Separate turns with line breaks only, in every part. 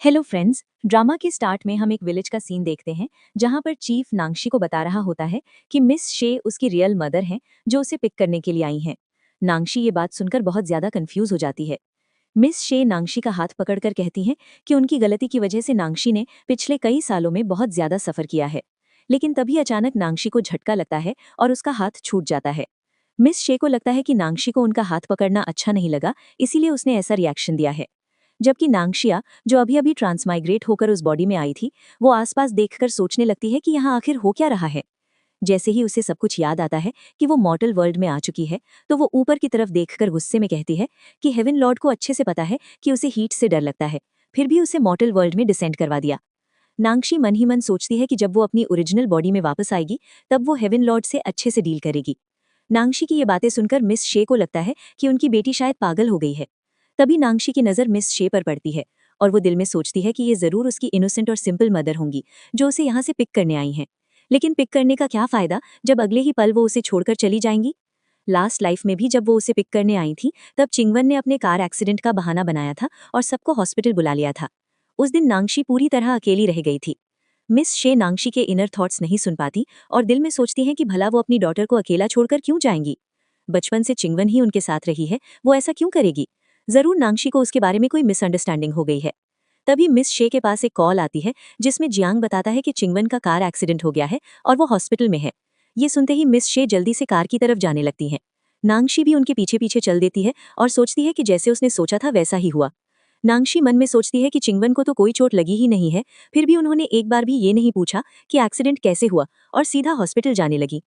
Hello friends. Drama के start में हम एक विलेज का सीन देखते हैं जहां पर चीफ नांगशी को बता रहा होता है कि मिस शे उसकी रियल मदर हैं जो उसे पिक करने के लिए आई हैं। नांगशी ये बात सुनकर बहुत ज्यादा कंफ्यूज हो जाती है। मिस शे नांगशी का हाथ पकड़कर कहती हैं कि उनकी गलती की वजह से नांगशी ने पिछले कई सालों में बहुत ज्यादा सफर किया है। लेकिन तभी अचानक नांगशी को झटका लगता है और उसका हाथ छूट जाता है। मिस शे को लगता है कि नांगशी को उनका हाथ पकड़ना अच्छा नहीं लगा, इसीलिए उसने ऐसा रिएक्शन दिया है। जबकि नांगशिया, जो अभी अभी ट्रांसमाइग्रेट होकर उस बॉडी में आई थी, वो आसपास देखकर सोचने लगती है कि यहाँ आखिर हो क्या रहा है। जैसे ही उसे सब कुछ याद आता है कि वो मॉर्टल वर्ल्ड में आ चुकी है, तो वो ऊपर की तरफ देखकर गुस्से में कहती है कि हेवन लॉर्ड को अच्छे से पता है कि उसे हीट से डर लगता है, फिर भी उसे मॉर्टल वर्ल्ड में डिसेंड करवा दिया। नांगशी मन ही मन सोचती है कि जब वो अपनी ओरिजिनल बॉडी में वापस आएगी तब वो हेवन लॉर्ड से अच्छे से डील करेगी। नांगशी की ये बातें सुनकर मिस शे को लगता है कि उनकी बेटी शायद पागल हो गई है। तभी नांगशी की नज़र मिस शे पर पड़ती है और वो दिल में सोचती है कि ये ज़रूर उसकी इनोसेंट और सिंपल मदर होंगी जो उसे यहाँ से पिक करने आई हैं। लेकिन पिक करने का क्या फ़ायदा जब अगले ही पल वो उसे छोड़कर चली जाएंगी। लास्ट लाइफ में भी जब वो उसे पिक करने आई थी तब चिंगवन ने अपने कार एक्सीडेंट का बहाना बनाया था और सबको हॉस्पिटल बुला लिया था। उस दिन नांगशी पूरी तरह अकेली रह गई थी। मिस शे नांगशी के इनर थॉट्स नहीं सुन पाती और दिल में सोचती हैं कि भला वो अपनी डॉटर को अकेला छोड़कर क्यों जाएंगी। बचपन से चिंगवन ही उनके साथ रही है, वो ऐसा क्यों करेगी। जरूर नांगशी को उसके बारे में कोई मिसअंडरस्टैंडिंग हो गई है। तभी मिस शे के पास एक कॉल आती है जिसमें जियांग बताता है कि चिंगवन का कार एक्सीडेंट हो गया है और वो हॉस्पिटल में है। ये सुनते ही मिस शे जल्दी से कार की तरफ जाने लगती हैं। नांगशी भी उनके पीछे पीछे चल देती है और सोचती है कि जैसे उसने सोचा था वैसा ही हुआ। नांगशी मन में सोचती है कि चिंगवन को तो कोई चोट लगी ही नहीं है, फिर भी उन्होंने एक बार भी ये नहीं पूछा कि एक्सीडेंट कैसे हुआ, और सीधा हॉस्पिटल जाने लगी।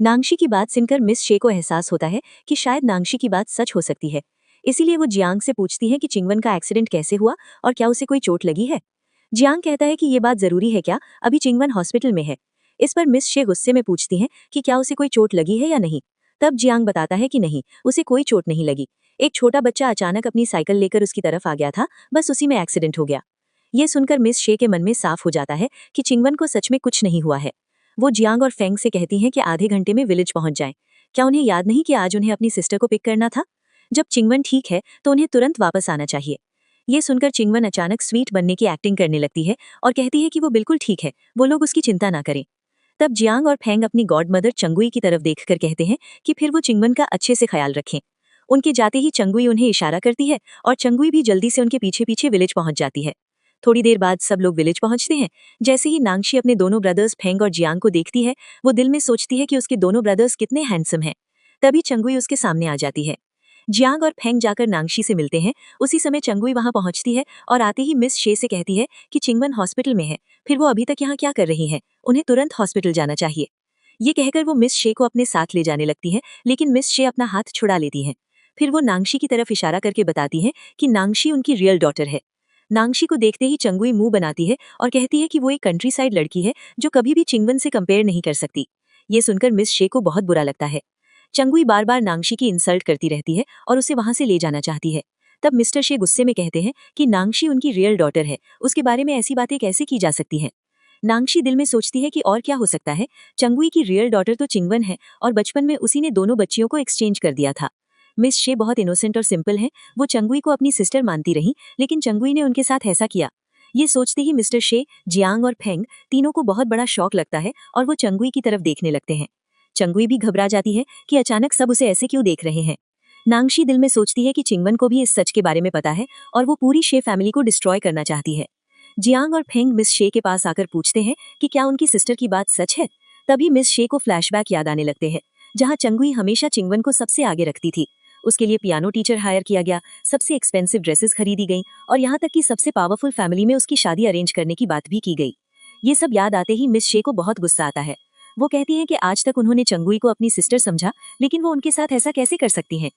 नांगशी की बात सुनकर मिस शे को एहसास होता है कि शायद नांगशी की बात सच हो सकती है। इसीलिए वो जियांग से पूछती है कि चिंगवन का एक्सीडेंट कैसे हुआ और क्या उसे कोई चोट लगी है। जियांग कहता है कि ये बात जरूरी है क्या, अभी चिंगवन हॉस्पिटल में है। इस पर मिस शे गुस्से में पूछती हैं कि क्या उसे कोई चोट लगी है या नहीं। तब जियांग बताता है कि नहीं, उसे कोई चोट नहीं लगी। एक छोटा बच्चा अचानक अपनी साइकिल लेकर उसकी तरफ आ गया था, बस उसी में एक्सीडेंट हो गया। ये सुनकर मिस शे के मन में साफ हो जाता है कि चिंगवन को सच में कुछ नहीं हुआ है। वो जियांग और फेंग से कहती हैं कि आधे घंटे में विलेज पहुंच जाएं। क्या उन्हें याद नहीं कि आज उन्हें अपनी सिस्टर को पिक करना था। जब चिंगवन ठीक है तो उन्हें तुरंत वापस आना चाहिए। ये सुनकर चिंगवन अचानक स्वीट बनने की एक्टिंग करने लगती है और कहती है कि वो बिल्कुल ठीक है, वो लोग उसकी चिंता ना करें। तब जियांग और फेंग अपनी गॉड मदर चंगुई की तरफ देखकर कहते हैं कि फिर वो चिंगवन का अच्छे से ख्याल रखें। उनके जाते ही चंगुई उन्हें इशारा करती है और चंगुई भी जल्दी से उनके पीछे पीछे विलेज पहुंच जाती है। थोड़ी देर बाद सब लोग विलेज पहुंचते हैं। जैसे ही नांगशी अपने दोनों ब्रदर्स फेंग और जियांग को देखती है, वो दिल में सोचती है कि उसके दोनों ब्रदर्स कितने हैंडसम हैं। तभी चंगुई उसके सामने आ जाती है। जियांग और फेंग जाकर नांगशी से मिलते हैं। उसी समय चंगुई वहां पहुंचती है और आते ही मिस शे से कहती है कि चिंगवन हॉस्पिटल में है, फिर वो अभी तक यहाँ क्या कर रही हैं, उन्हें तुरंत हॉस्पिटल जाना चाहिए। ये कहकर वो मिस शे को अपने साथ ले जाने लगती है, लेकिन मिस शे अपना हाथ छुड़ा लेती हैं। फिर वो नांगशी की तरफ इशारा करके बताती हैं कि नांगशी उनकी रियल डॉटर है। नांगशी को देखते ही चंगुई मुंह बनाती है और कहती है कि वो एक कंट्री साइड लड़की है जो कभी भी चिंगवन से कंपेयर नहीं कर सकती। ये सुनकर मिस शे को बहुत बुरा लगता है। चंगुई बार बार नांगशी की इंसल्ट करती रहती है और उसे वहां से ले जाना चाहती है। तब मिस्टर शे गुस्से में कहते हैं कि नांगशी उनकी रियल डॉटर है, उसके बारे में ऐसी बातें कैसे की जा सकती हैं। नांगशी दिल में सोचती है कि और क्या हो सकता है, चंगुई की रियल डॉटर तो चिंगवन है और बचपन में उसी ने दोनों बच्चियों को एक्सचेंज कर दिया था। मिस शे बहुत इनोसेंट और सिंपल है, वो चंगुई को अपनी सिस्टर मानती रही, लेकिन चंगुई ने उनके साथ ऐसा किया। ये सोचते ही मिस्टर शे, जियांग और फेंग तीनों को बहुत बड़ा शौक लगता है और वो चंगुई की तरफ देखने लगते हैं। चंगुई भी घबरा जाती है कि अचानक सब उसे ऐसे क्यों देख रहे हैं। नांगशी दिल में सोचती है कि चिंगवन को भी इस सच के बारे में पता है और वो पूरी शे फैमिली को डिस्ट्रॉय करना चाहती है। जियांग और फेंग मिस शे के पास आकर पूछते हैं कि क्या उनकी सिस्टर की बात सच है। तभी मिस शे को फ्लैशबैक याद आने लगते हैं, जहां चंगुई हमेशा चिंगवन को सबसे आगे रखती थी। उसके लिए पियानो टीचर हायर किया गया, सबसे एक्सपेंसिव ड्रेसेस खरीदी गई और यहाँ तक कि सबसे पावरफुल फैमिली में उसकी शादी अरेंज करने की बात भी की गई। ये सब याद आते ही मिस शे को बहुत गुस्सा आता है। वो कहती हैं कि आज तक उन्होंने चंगुई को अपनी सिस्टर समझा, लेकिन वो उनके साथ ऐसा कैसे कर सकती हैं।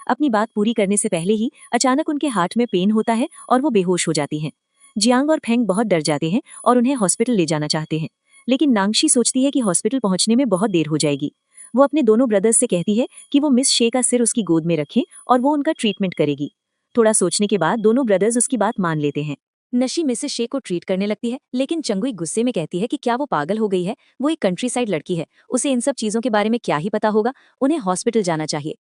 अपनी बात पूरी करने से पहले ही अचानक उनके हार्ट में पेन होता है और वो बेहोश हो जाती हैं। जियांग और फेंग बहुत डर जाते हैं और उन्हें हॉस्पिटल ले जाना चाहते हैं, लेकिन नांगशी सोचती है कि हॉस्पिटल पहुंचने में बहुत देर हो जाएगी। वो अपने दोनों ब्रदर्स से कहती है कि वो मिस शे का सिर उसकी गोद में रखें और वो उनका ट्रीटमेंट करेगी। थोड़ा सोचने के बाद दोनों ब्रदर्स उसकी बात मान लेते हैं। नशी मिसेस शे को ट्रीट करने लगती है, लेकिन चंगुई गुस्से में कहती है कि क्या वो पागल हो गई है, वो एक कंट्री साइड लड़की है, उसे इन सब चीजों के बारे में क्या ही पता होगा, उन्हें हॉस्पिटल जाना चाहिए।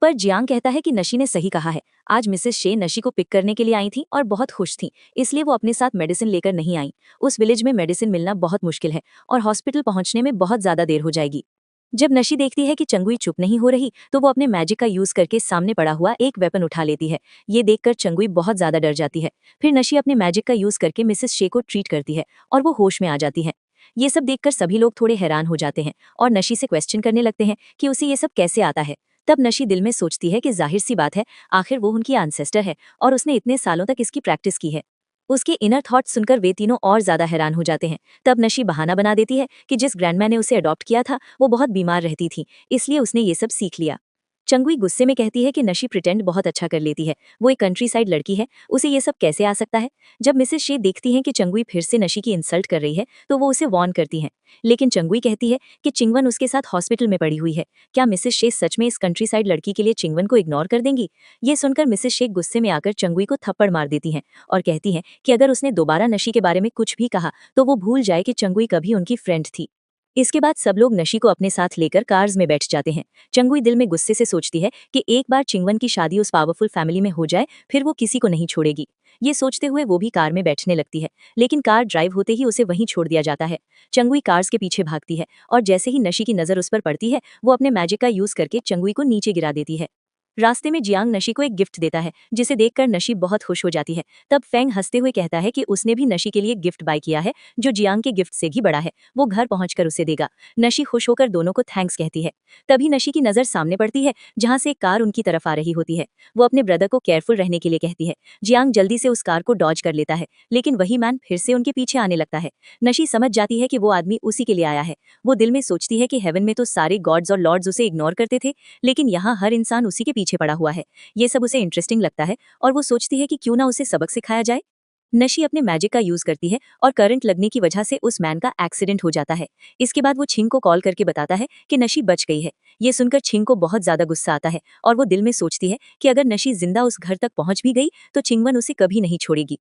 पर जियांग कहता है कि नशी ने सही कहा है। आज मिसेस शे नशी को पिक करने के लिए आई थी और बहुत खुश थी, इसलिए वो अपने साथ मेडिसिन लेकर नहीं आई। उस विलेज में मेडिसिन मिलना बहुत मुश्किल है और हॉस्पिटल पहुंचने में बहुत ज्यादा देर हो जाएगी। जब नशी देखती है कि चंगुई चुप नहीं हो रही, तो वो अपने मैजिक का यूज करके सामने पड़ा हुआ एक वेपन उठा लेती है। ये देखकर चंगुई बहुत ज्यादा डर जाती है। फिर नशी अपने मैजिक का यूज करके मिसेस शे को ट्रीट करती है और वो होश में आ जाती है। ये सब देखकर सभी लोग थोड़े हैरान हो जाते हैं और नशी से क्वेश्चन करने लगते हैं कि उसे ये सब कैसे आता है। तब नशी दिल में सोचती है कि जाहिर सी बात है, आखिर वो उनकी एंसेस्टर है और उसने इतने सालों तक इसकी प्रैक्टिस की है। उसके इनर थॉट्स सुनकर वे तीनों और ज्यादा हैरान हो जाते हैं। तब नशी बहाना बना देती है कि जिस ग्रैंडमैन ने उसे अडॉप्ट किया था वो बहुत बीमार रहती थी, इसलिए उसने ये सब सीख लिया। चंगुई गुस्से में कहती है कि नशी प्रिटेंड बहुत अच्छा कर लेती है, वो एक कंट्री साइड लड़की है, उसे ये सब कैसे आ सकता है। जब मिसेस शे देखती हैं कि चंगुई फिर से नशी की इंसल्ट कर रही है, तो वो उसे वार्न करती हैं। लेकिन चंगुई कहती है कि चिंगवन उसके साथ हॉस्पिटल में पड़ी हुई है। क्या मिसेस शे सच में इस कंट्री साइड लड़की के लिए चिंगवन को इग्नोर कर देंगी? ये सुनकर मिसेस शे गुस्से में आकर चंगुई को थप्पड़ मार देती हैं और कहती हैं कि अगर उसने दोबारा नशी के बारे में कुछ भी कहा तो वो भूल जाए कि चंगुई कभी उनकी फ्रेंड थी। इसके बाद सब लोग नशी को अपने साथ लेकर कार्स में बैठ जाते हैं। चंगुई दिल में गुस्से से सोचती है कि एक बार चिंगवन की शादी उस पावरफुल फैमिली में हो जाए, फिर वो किसी को नहीं छोड़ेगी। ये सोचते हुए वो भी कार में बैठने लगती है, लेकिन कार ड्राइव होते ही उसे वहीं छोड़ दिया जाता है। चंगुई कार्स के पीछे भागती है और जैसे ही नशी की नजर उस पर पड़ती है, वो अपने मैजिक का यूज करके चंगुई को नीचे गिरा देती है। रास्ते में जियांग नशी को एक गिफ्ट देता है, जिसे देखकर नशी बहुत खुश हो जाती है। तब फेंग हंसते हुए कहता है कि उसने भी नशी के लिए गिफ्ट बाय किया है, जो जियांग के गिफ्ट से भी बड़ा है, वो घर पहुंचकर उसे देगा। नशी खुश होकर दोनों को थैंक्स कहती है। तभी नशी की नजर सामने पड़ती है, जहां से एक कार उनकी तरफ आ रही होती है। वो अपने ब्रदर को केयरफुल रहने के लिए कहती है। जियांग जल्दी से उस कार को डॉज कर लेता है, लेकिन वही मैन फिर से उनके पीछे आने लगता है। नशी समझ जाती है कि वो आदमी उसी के लिए आया है। वो दिल में सोचती है कि हेवन में तो सारे गॉड्स और लॉर्ड्स उसे इग्नोर करते थे, लेकिन यहाँ हर इंसान उसी के पीछे पड़ा हुआ है। ये सब उसे इंटरेस्टिंग लगता है और वो सोचती है कि क्यों ना उसे सबक सिखाया जाए। नशी अपने मैजिक का यूज करती है और करंट लगने की वजह से उस मैन का एक्सीडेंट हो जाता है। इसके बाद वो छिंग को कॉल करके बताता है कि नशी बच गई है। ये सुनकर छिंग को बहुत ज्यादा गुस्सा आता है और वो दिल में सोचती है कि अगर नशी जिंदा उस घर तक पहुंच भी गई तो चिंगवन उसे कभी नहीं छोड़ेगी।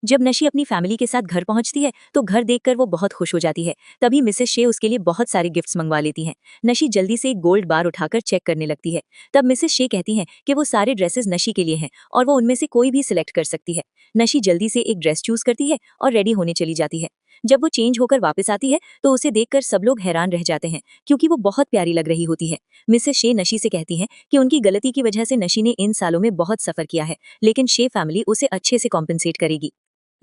जब नशी अपनी फैमिली के साथ घर पहुंचती है तो घर देखकर वो बहुत खुश हो जाती है। तभी मिसेस शे उसके लिए बहुत सारे गिफ्ट्स मंगवा लेती हैं। नशी जल्दी से एक गोल्ड बार उठाकर चेक करने लगती है। तब मिसेस शे कहती हैं कि वो सारे ड्रेसेस नशी के लिए हैं और वो उनमें से कोई भी सिलेक्ट कर सकती है। नशी जल्दी से एक ड्रेस चूज करती है और रेडी होने चली जाती है। जब वो चेंज होकर वापस आती है तो उसे देखकर सब लोग हैरान रह जाते हैं, क्योंकि वो बहुत प्यारी लग रही होती है। मिसेस शे नशी से कहती हैं कि उनकी गलती की वजह से नशी ने इन सालों में बहुत सफर किया है, लेकिन शे फैमिली उसे अच्छे से कॉम्पेंसेट करेगी।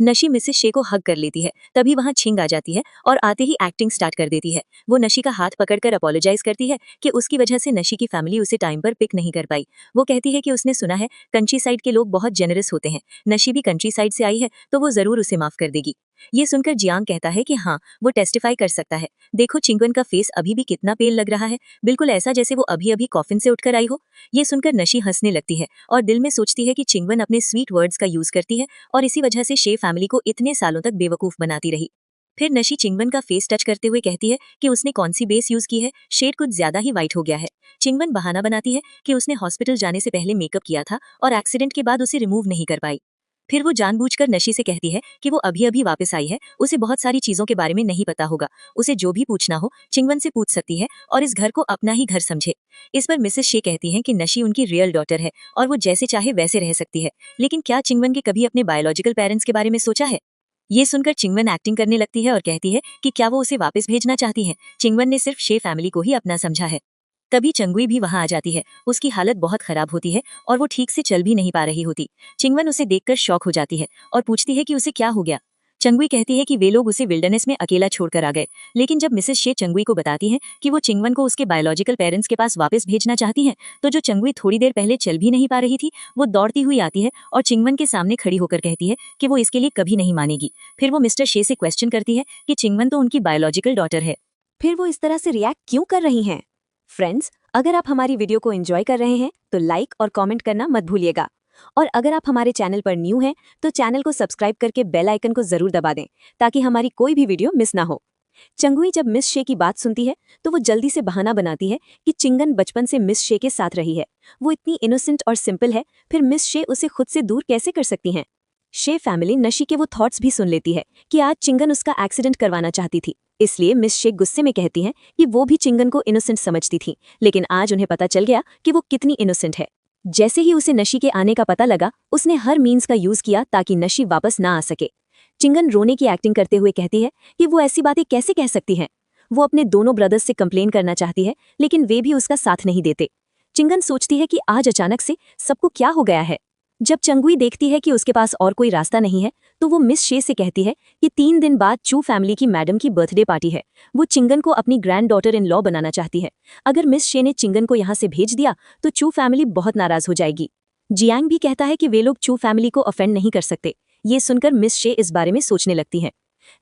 नशी मिसेस शे को हग कर लेती है। तभी वहां छिंग आ जाती है और आते ही एक्टिंग स्टार्ट कर देती है। वो नशी का हाथ पकड़कर अपोलोजाइज करती है कि उसकी वजह से नशी की फैमिली उसे टाइम पर पिक नहीं कर पाई। वो कहती है कि उसने सुना है कंट्री साइड के लोग बहुत जेनरस होते हैं, नशी भी कंट्री साइड से आई है तो वो जरूर उसे माफ कर देगी। ये सुनकर जियांग कहता है कि हाँ, वो टेस्टिफाई कर सकता है। देखो चिंगवन का फेस अभी भी कितना पेल लग रहा है, बिल्कुल ऐसा जैसे वो अभी अभी कॉफिन से उठकर आई हो। ये सुनकर नशी हंसने लगती है और दिल में सोचती है कि चिंगवन अपने स्वीट वर्ड्स का यूज करती है और इसी वजह से शे फैमिली को इतने सालों तक बेवकूफ बनाती रही। फिर नशी चिंगवन का फेस टच करते हुए कहती है कि उसने कौन सी बेस यूज की है, शेड कुछ ज्यादा ही वाइट हो गया है। चिंगवन बहाना बनाती है कि उसने हॉस्पिटल जाने से पहले मेकअप किया था और एक्सीडेंट के बाद उसे रिमूव नहीं कर पाई। फिर वो जानबूझकर नशी से कहती है कि वो अभी अभी वापस आई है, उसे बहुत सारी चीजों के बारे में नहीं पता होगा, उसे जो भी पूछना हो चिंगवन से पूछ सकती है और इस घर को अपना ही घर समझे। इस पर मिसेस शे कहती हैं कि नशी उनकी रियल डॉटर है और वो जैसे चाहे वैसे रह सकती है, लेकिन क्या चिंगवन के कभी अपने बायोलॉजिकल पेरेंट्स के बारे में सोचा है। ये सुनकर चिंगवन एक्टिंग करने लगती है और कहती है कि क्या वो उसे वापस भेजना चाहती है। चिंगवन ने सिर्फ शे फैमिली को ही अपना समझा है। तभी चंगुई भी वहां आ जाती है। उसकी हालत बहुत खराब होती है और वो ठीक से चल भी नहीं पा रही होती। चिंगवन उसे देखकर शॉक हो जाती है और पूछती है कि उसे क्या हो गया। चंगुई कहती है कि वे लोग उसे विल्डरनेस में अकेला छोड़कर आ गए, लेकिन जब मिसेस शे चंगुई को बताती है कि वो चिंगवन को उसके बायोलॉजिकल पेरेंट्स के पास वापस भेजना चाहती हैं, तो जो चंगुई थोड़ी देर पहले चल भी नहीं पा रही थी, वो दौड़ती हुई आती है और चिंगवन के सामने खड़ी होकर कहती है कि वो इसके लिए कभी नहीं मानेगी। फिर वो मिस्टर शे से क्वेश्चन करती है कि चिंगवन तो उनकी बायोलॉजिकल डॉटर है, फिर वो इस तरह से रिएक्ट क्यों कर रही हैं। फ्रेंड्स, अगर आप हमारी वीडियो को एंजॉय कर रहे हैं तो लाइक और कमेंट करना मत भूलिएगा, और अगर आप हमारे चैनल पर न्यू हैं तो चैनल को सब्सक्राइब करके बेल आइकन को जरूर दबा दें ताकि हमारी कोई भी वीडियो मिस ना हो। चंगुई जब मिस शे की बात सुनती है तो वो जल्दी से बहाना बनाती है कि चिंगन बचपन से मिस शे के साथ रही है, वो इतनी इनोसेंट और सिंपल है, फिर मिस शे उसे खुद से दूर कैसे कर सकती हैं। शे फैमिली नशी के वो थॉट्स भी सुन लेती है कि आज चिंगन उसका एक्सीडेंट करवाना चाहती थी, इसलिए मिस शे गुस्से में कहती हैं कि वो भी चिंगन को इनोसेंट समझती थी, लेकिन आज उन्हें पता चल गया कि वो कितनी इनोसेंट है। जैसे ही उसे नशी के आने का पता लगा, उसने हर मीन्स का यूज किया ताकि नशी वापस ना आ सके। चिंगन रोने की एक्टिंग करते हुए कहती है कि वो ऐसी बातें कैसे कह सकती हैं। वो अपने दोनों ब्रदर्स से कंप्लेन करना चाहती है, लेकिन वे भी उसका साथ नहीं देते। चिंगन सोचती है कि आज अचानक से सबको क्या हो गया है। जब चंगुई देखती है कि उसके पास और कोई रास्ता नहीं है, तो वो मिस शे से कहती है कि 3 दिन बाद चू फैमिली की मैडम की बर्थडे पार्टी है। वो चिंगन को अपनी ग्रैंड डॉटर इन लॉ बनाना चाहती है। अगर मिस शे ने चिंगन को यहाँ से भेज दिया तो चू फैमिली बहुत नाराज हो जाएगी। जियांग भी कहता है कि वे लोग चू फैमिली को ऑफेंड नहीं कर सकते। ये सुनकर मिस शे इस बारे में सोचने लगती है।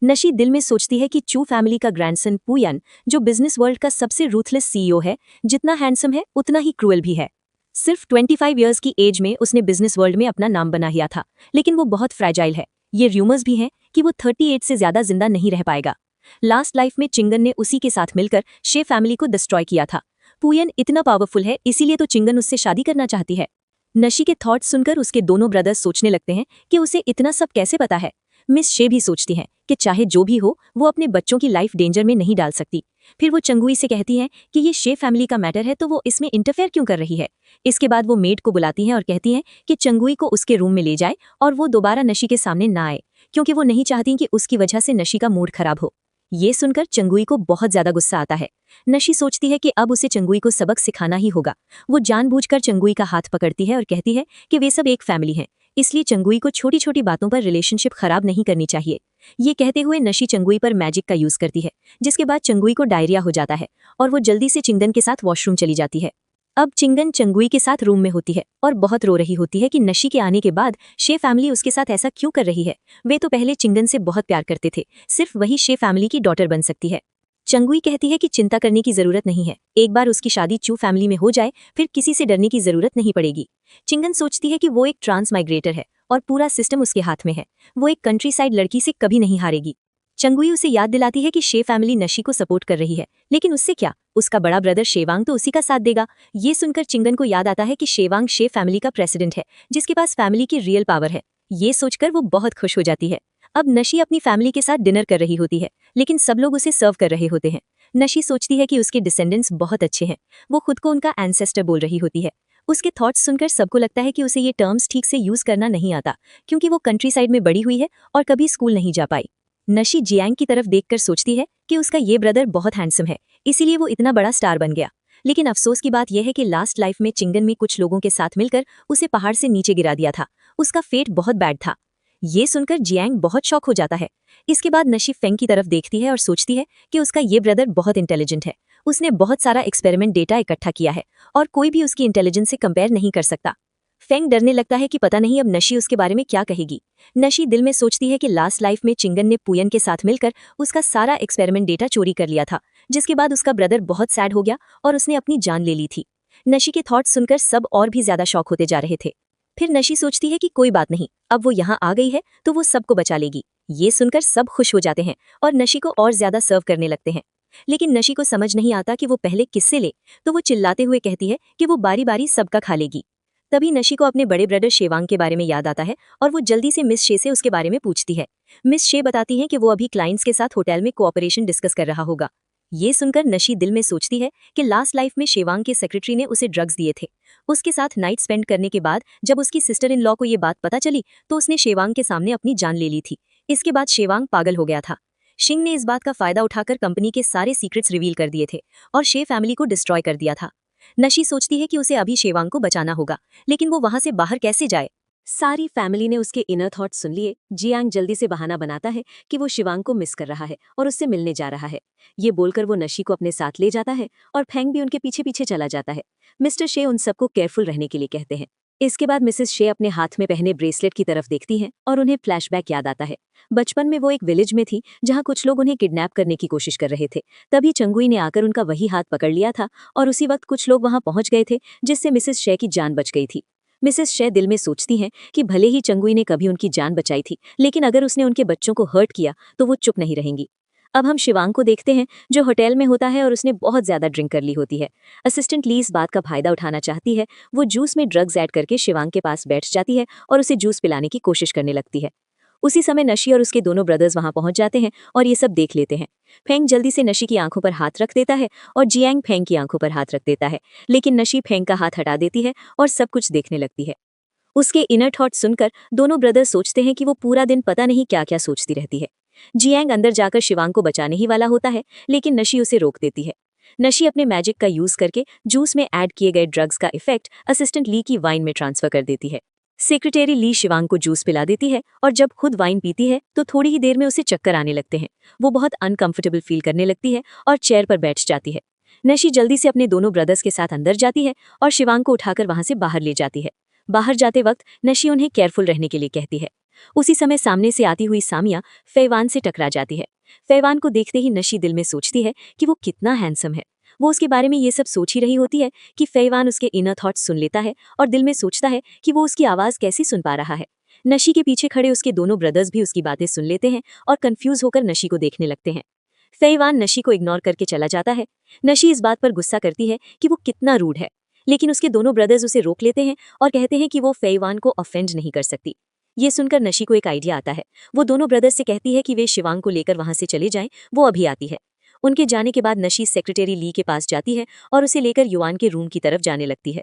नशी दिल में सोचती है कि चू फैमिली का ग्रैंडसन पुयन, जो बिजनेस वर्ल्ड का सबसे रूथलेस सीईओ है, जितना हैंडसम है उतना ही क्रूअल भी है। सिर्फ 25 इयर्स की एज में उसने बिजनेस वर्ल्ड में अपना नाम बना लिया था, लेकिन वो बहुत फ्रैजाइल है। ये र्यूमर्स भी हैं कि वो 38 से ज्यादा जिंदा नहीं रह पाएगा। लास्ट लाइफ में चिंगन ने उसी के साथ मिलकर शे फैमिली को डिस्ट्रॉय किया था। पुयन इतना पावरफुल है, इसीलिए तो चिंगन उससे शादी करना चाहती है। नशी के थॉट्स सुनकर उसके दोनों ब्रदर्स सोचने लगते हैं कि उसे इतना सब कैसे पता है। मिस शे भी सोचती हैं कि चाहे जो भी हो, वो अपने बच्चों की लाइफ डेंजर में नहीं डाल सकती। फिर वो चंगुई से कहती हैं कि ये शे फैमिली का मैटर है, तो वो इसमें इंटरफेयर क्यों कर रही है। इसके बाद वो मेड को बुलाती हैं और कहती हैं कि चंगुई को उसके रूम में ले जाए और वो दोबारा नशी के सामने ना आए, क्योंकि वो नहीं चाहती कि उसकी वजह से नशी का मूड खराब हो। ये सुनकर चंगुई को बहुत ज्यादा गुस्सा आता है। नशी सोचती है कि अब उसे चंगुई को सबक सिखाना ही होगा। वो जानबूझकर चंगुई का हाथ पकड़ती है और कहती है कि वे सब एक फैमिली हैं, इसलिए चंगुई को छोटी छोटी बातों पर रिलेशनशिप खराब नहीं करनी चाहिए। ये कहते हुए नशी चंगुई पर मैजिक का यूज करती है, जिसके बाद चंगुई को डायरिया हो जाता है और वो जल्दी से चिंगन के साथ वॉशरूम चली जाती है। अब चिंगन चंगुई के साथ रूम में होती है और बहुत रो रही होती है कि नशी के आने के बाद शे फैमिली उसके साथ ऐसा क्यों कर रही है। वे तो पहले चिंगन से बहुत प्यार करते थे, सिर्फ वही शे फैमिली की डॉटर बन सकती है। चंगुई कहती है कि चिंता करने की जरूरत नहीं है, एक बार उसकी शादी चू फैमिली में हो जाए फिर किसी से डरने की जरूरत नहीं पड़ेगी। चिंगन सोचती है कि वो एक ट्रांस माइग्रेटर है और पूरा सिस्टम उसके हाथ में है। वो एक कंट्री साइड लड़की से कभी नहीं हारेगी। चंगुई उसे याद दिलाती है कि शे फैमिली नशी को सपोर्ट कर रही है, लेकिन उससे क्या, उसका बड़ा ब्रदर शेवांग तो उसी का साथ देगा। ये सुनकर चिंगन को याद आता है कि शेवांग शे फैमिली का प्रेसिडेंट है, जिसके पास फैमिली की रियल पावर है। ये सोचकर वो बहुत खुश हो जाती है। अब नशी अपनी फैमिली के साथ डिनर कर रही होती है, लेकिन सब लोग उसे सर्व कर रहे होते हैं। नशी सोचती है कि उसके डिसेंडेंट्स बहुत अच्छे हैं। वो खुद को उनका एंसेस्टर बोल रही होती है। उसके थॉट्स सुनकर सबको लगता है कि उसे ये टर्म्स ठीक से यूज करना नहीं आता, क्योंकि वो कंट्री साइड में बड़ी हुई है और कभी स्कूल नहीं जा पाई। नशी जियांग की तरफ देखकर सोचती है कि उसका ये ब्रदर बहुत हैंडसम है, इसीलिए वो इतना बड़ा स्टार बन गया। लेकिन अफसोस की बात यह है कि लास्ट लाइफ में चिंगन में कुछ लोगों के साथ मिलकर उसे पहाड़ से नीचे गिरा दिया था। उसका फेट बहुत बैड था। ये सुनकर जियांग बहुत शॉक हो जाता है। इसके बाद नशी फेंग की तरफ देखती है और सोचती है कि उसका ये ब्रदर बहुत इंटेलिजेंट है। उसने बहुत सारा एक्सपेरिमेंट डेटा इकट्ठा किया है और कोई भी उसकी इंटेलिजेंस से कंपेयर नहीं कर सकता। फेंग डरने लगता है कि पता नहीं अब नशी उसके बारे में क्या कहेगी। नशी दिल में सोचती है कि लास्ट लाइफ में चिंगन ने पुयन के साथ मिलकर उसका सारा एक्सपेरिमेंट डेटा चोरी कर लिया था, जिसके बाद उसका ब्रदर बहुत सैड हो गया और उसने अपनी जान ले ली थी। नशी के थॉट्स सुनकर सब और भी ज्यादा शॉक होते जा रहे थे। फिर नशी सोचती है कि कोई बात नहीं, अब वो यहाँ आ गई है तो वो सबको बचा लेगी। ये सुनकर सब खुश हो जाते हैं और नशी को और ज्यादा सर्व करने लगते हैं। लेकिन नशी को समझ नहीं आता कि वो पहले किससे ले, तो वो चिल्लाते हुए कहती है कि वो बारी बारी सबका खा लेगी। तभी नशी को अपने बड़े ब्रदर शेवांग के बारे में याद आता है और वो जल्दी से मिस शे से उसके बारे में पूछती है। मिस शे बताती हैं कि वो अभी क्लाइंट्स के साथ होटल में कोऑपरेशन डिस्कस कर रहा होगा। ये सुनकर नशी दिल में सोचती है कि लास्ट लाइफ में शेवांग के सेक्रेटरी ने उसे ड्रग्स दिए थे। उसके साथ नाइट स्पेंड करने के बाद जब उसकी सिस्टर इन लॉ को ये बात पता चली तो उसने शेवांग के सामने अपनी जान ले ली थी। इसके बाद शेवांग पागल हो गया था। शिंग ने इस बात का फायदा उठाकर कंपनी के सारे सीक्रेट्स रिवील कर दिए थे और शे फैमिली को डिस्ट्रॉय कर दिया था। नशी सोचती है कि उसे अभी शेवांग को बचाना होगा, लेकिन वो वहां से बाहर कैसे जाए। सारी फैमिली ने उसके इनर थॉट सुन लिए। जियांग जल्दी से बहाना बनाता है कि वो शिवांग को मिस कर रहा है और उससे मिलने जा रहा है। ये बोलकर वो नशी को अपने साथ ले जाता है और फेंग भी उनके पीछे पीछे चला जाता है। मिस्टर शे उन सबको केयरफुल रहने के लिए कहते हैं। इसके बाद मिसेस शे अपने हाथ में पहने ब्रेसलेट की तरफ देखती हैं और उन्हें फ्लैशबैक याद आता है। बचपन में वो एक विलेज में थी जहां कुछ लोग उन्हें किडनैप करने की कोशिश कर रहे थे। तभी चंगुई ने आकर उनका वही हाथ पकड़ लिया था और उसी वक्त कुछ लोग वहां पहुंच गए थे, जिससे मिसेस शे की जान बच गई थी। मिसेस शे दिल में सोचती हैं कि भले ही चंगुई ने कभी उनकी जान बचाई थी, लेकिन अगर उसने उनके बच्चों को हर्ट किया तो वो चुप नहीं रहेंगी। अब हम शिवांग को देखते हैं, जो होटल में होता है और उसने बहुत ज्यादा ड्रिंक कर ली होती है। असिस्टेंट ली इस बात का फायदा उठाना चाहती है। वो जूस में ड्रग्स ऐड करके शिवांग के पास बैठ जाती है और उसे जूस पिलाने की कोशिश करने लगती है। उसी समय नशी और उसके दोनों ब्रदर्स वहां पहुंच जाते हैं और ये सब देख लेते हैं। फेंग जल्दी से नशी की आंखों पर हाथ रख देता है और जियांग फेंग की आंखों पर हाथ रख देता है, लेकिन नशी फेंग का हाथ हटा देती है और सब कुछ देखने लगती है। उसके इनर थॉट सुनकर दोनों ब्रदर्स सोचते हैं कि वो पूरा दिन पता नहीं क्या क्या सोचती रहती है। जियांग अंदर जाकर शिवांग को बचाने ही वाला होता है, लेकिन नशी उसे रोक देती है। नशी अपने मैजिक का यूज करके जूस में ऐड किए गए ड्रग्स का इफेक्ट असिस्टेंट ली की वाइन में ट्रांसफर कर देती है। सेक्रेटरी ली शिवांग को जूस पिला देती है और जब खुद वाइन पीती है तो थोड़ी ही देर में उसे चक्कर आने लगते हैं। वो बहुत अनकंफर्टेबल फील करने लगती है और चेयर पर बैठ जाती है। नशी जल्दी से अपने दोनों ब्रदर्स के साथ अंदर जाती है और शिवांग को उठाकर वहां से बाहर ले जाती है। बाहर जाते वक्त नशी उन्हें केयरफुल रहने के लिए कहती है। उसी समय सामने से आती हुई सामिया फैवान से टकरा जाती है। फैवान को देखते ही नशी दिल में सोचती है कि वो कितना हैंडसम है। वो उसके बारे में ये सब सोच ही रही होती है कि फैवान उसके इनर थॉट्स सुन लेता है और दिल में सोचता है कि वो उसकी आवाज कैसे सुन पा रहा है। नशी के पीछे खड़े उसके दोनों ब्रदर्स भी उसकी बातें सुन लेते हैं और कंफ्यूज होकर नशी को देखने लगते हैं। फैवान नशी को इग्नोर करके चला जाता है। नशी इस बात पर गुस्सा करती है कि वो कितना रूड है, लेकिन उसके दोनों ब्रदर्स उसे रोक लेते हैं और कहते हैं कि वो फैवान को ऑफेंड नहीं कर सकती। ये सुनकर नशी को एक आइडिया आता है। वो दोनों ब्रदर्स से कहती है कि वे शिवांग को लेकर वहां से चले जाएं, वो अभी आती है। उनके जाने के बाद नशी सेक्रेटरी ली के पास जाती है और उसे लेकर युआन के रूम की तरफ जाने लगती है।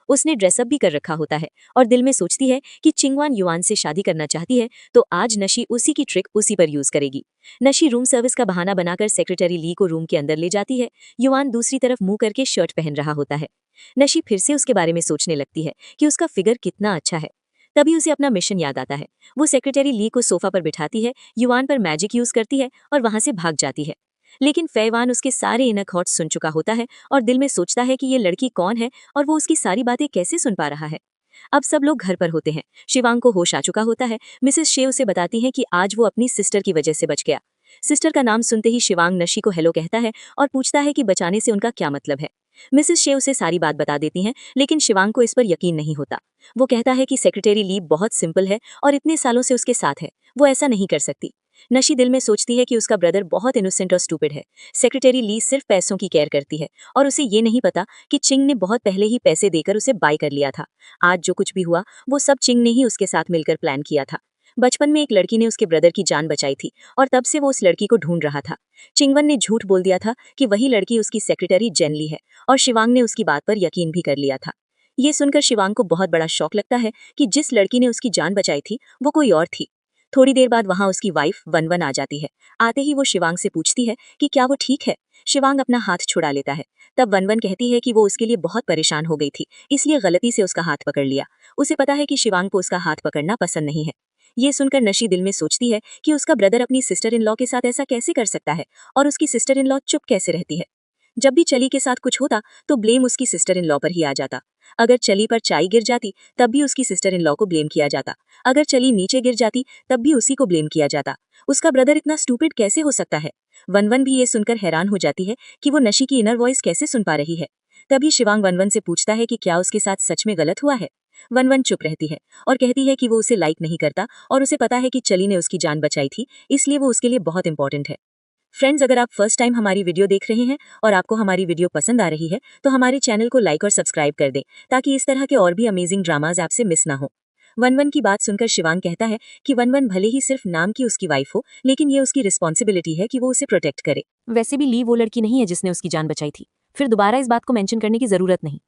उसने ड्रेसअप भी कर रखा होता है और दिल में सोचती है कि चिंगवान युआन से शादी करना चाहती है, तो आज नशी उसी की ट्रिक उसी पर यूज करेगी। नशी रूम सर्विस का बहाना बनाकर सेक्रेटरी ली को रूम के अंदर ले जाती है। युआन दूसरी तरफ मुंह करके शर्ट पहन रहा होता है। नशी फिर से उसके बारे में सोचने लगती है कि उसका फिगर कितना अच्छा है। तभी उसे अपना मिशन याद आता है। वो सेक्रेटरी ली को सोफा पर बिठाती है, युआन पर मैजिक यूज करती है और वहां से भाग जाती है। लेकिन फैवान उसके सारे इनर थॉट्स सुन चुका होता है और दिल में सोचता है कि ये लड़की कौन है और वो उसकी सारी बातें कैसे सुन पा रहा है। अब सब लोग घर पर होते हैं। शिवांग को होश आ चुका होता है। मिसेस शे उसे बताती है कि आज वो अपनी सिस्टर की वजह से बच गया। सिस्टर का नाम सुनते ही शिवांग नशी को हेलो कहता है और पूछता है कि बचाने से उनका क्या मतलब है। मिसेस शे उसे सारी बात बता देती हैं, लेकिन शिवांग को इस पर यकीन नहीं होता। वो कहता है कि सेक्रेटरी ली बहुत सिंपल है और इतने सालों से उसके साथ है, वो ऐसा नहीं कर सकती। नशी दिल में सोचती है कि उसका ब्रदर बहुत इनोसेंट और स्टूपिड है। सेक्रेटरी ली सिर्फ पैसों की केयर करती है और उसे ये नहीं पता कि चिंग ने बहुत पहले ही पैसे देकर उसे बाय कर लिया था। आज जो कुछ भी हुआ वो सब चिंग ने ही उसके साथ मिलकर प्लान किया था। बचपन में एक लड़की ने उसके ब्रदर की जान बचाई थी और तब से वो उस लड़की को ढूंढ रहा था। चिंगवन ने झूठ बोल दिया था कि वही लड़की उसकी सेक्रेटरी जेनली है और शिवांग ने उसकी बात पर यकीन भी कर लिया था। ये सुनकर शिवांग को बहुत बड़ा शौक लगता है कि जिस लड़की ने उसकी जान बचाई थी वो कोई और थी। थोड़ी देर बाद वहां उसकी वाइफ वनवन आ जाती है। आते ही वो शिवांग से पूछती है कि क्या वो ठीक है। शिवांग अपना हाथ छुड़ा लेता है। तब वनवन कहती है कि वो उसके लिए बहुत परेशान हो गई थी, इसलिए गलती से उसका हाथ पकड़ लिया। उसे पता है कि शिवांग को उसका हाथ पकड़ना पसंद नहीं है। ये सुनकर नशी दिल में सोचती है कि उसका ब्रदर अपनी सिस्टर इन लॉ के साथ ऐसा कैसे कर सकता है और उसकी सिस्टर इन लॉ चुप कैसे रहती है। जब भी चली के साथ कुछ होता तो ब्लेम उसकी सिस्टर इन लॉ पर ही आ जाता। अगर चली पर चाय गिर जाती तब भी उसकी सिस्टर इन लॉ को ब्लेम किया जाता। अगर चली नीचे गिर जाती तब भी उसी को ब्लेम किया जाता। उसका ब्रदर इतना स्टूपिड कैसे हो सकता है। वनवन भी ये सुनकर हैरान हो जाती है कि वो नशी की इनर वॉइस कैसे सुन पा रही है। तभी शिवांग वनवन से पूछता है कि क्या उसके साथ सच में गलत हुआ है। वनवन चुप रहती है और कहती है कि वो उसे लाइक नहीं करता और उसे पता है कि चली ने उसकी जान बचाई थी, इसलिए वो उसके लिए बहुत इंपॉर्टेंट है। फ्रेंड्स, अगर आप फर्स्ट टाइम हमारी वीडियो देख रहे हैं और आपको हमारी वीडियो पसंद आ रही है तो हमारे चैनल को लाइक और सब्सक्राइब कर दें, ताकि इस तरह के और भी अमेजिंग ड्रामाज आपसे मिस ना हो। वनवन की बात सुनकर शिवांग कहता है कि वनवन भले ही सिर्फ नाम की उसकी वाइफ हो, लेकिन ये उसकी रिस्पॉन्सिबिलिटी है कि वो उसे प्रोटेक्ट करे। वैसे भी ली वो लड़की नहीं है जिसने उसकी जान बचाई थी, फिर दोबारा इस बात को मेंशन करने की जरूरत नहीं।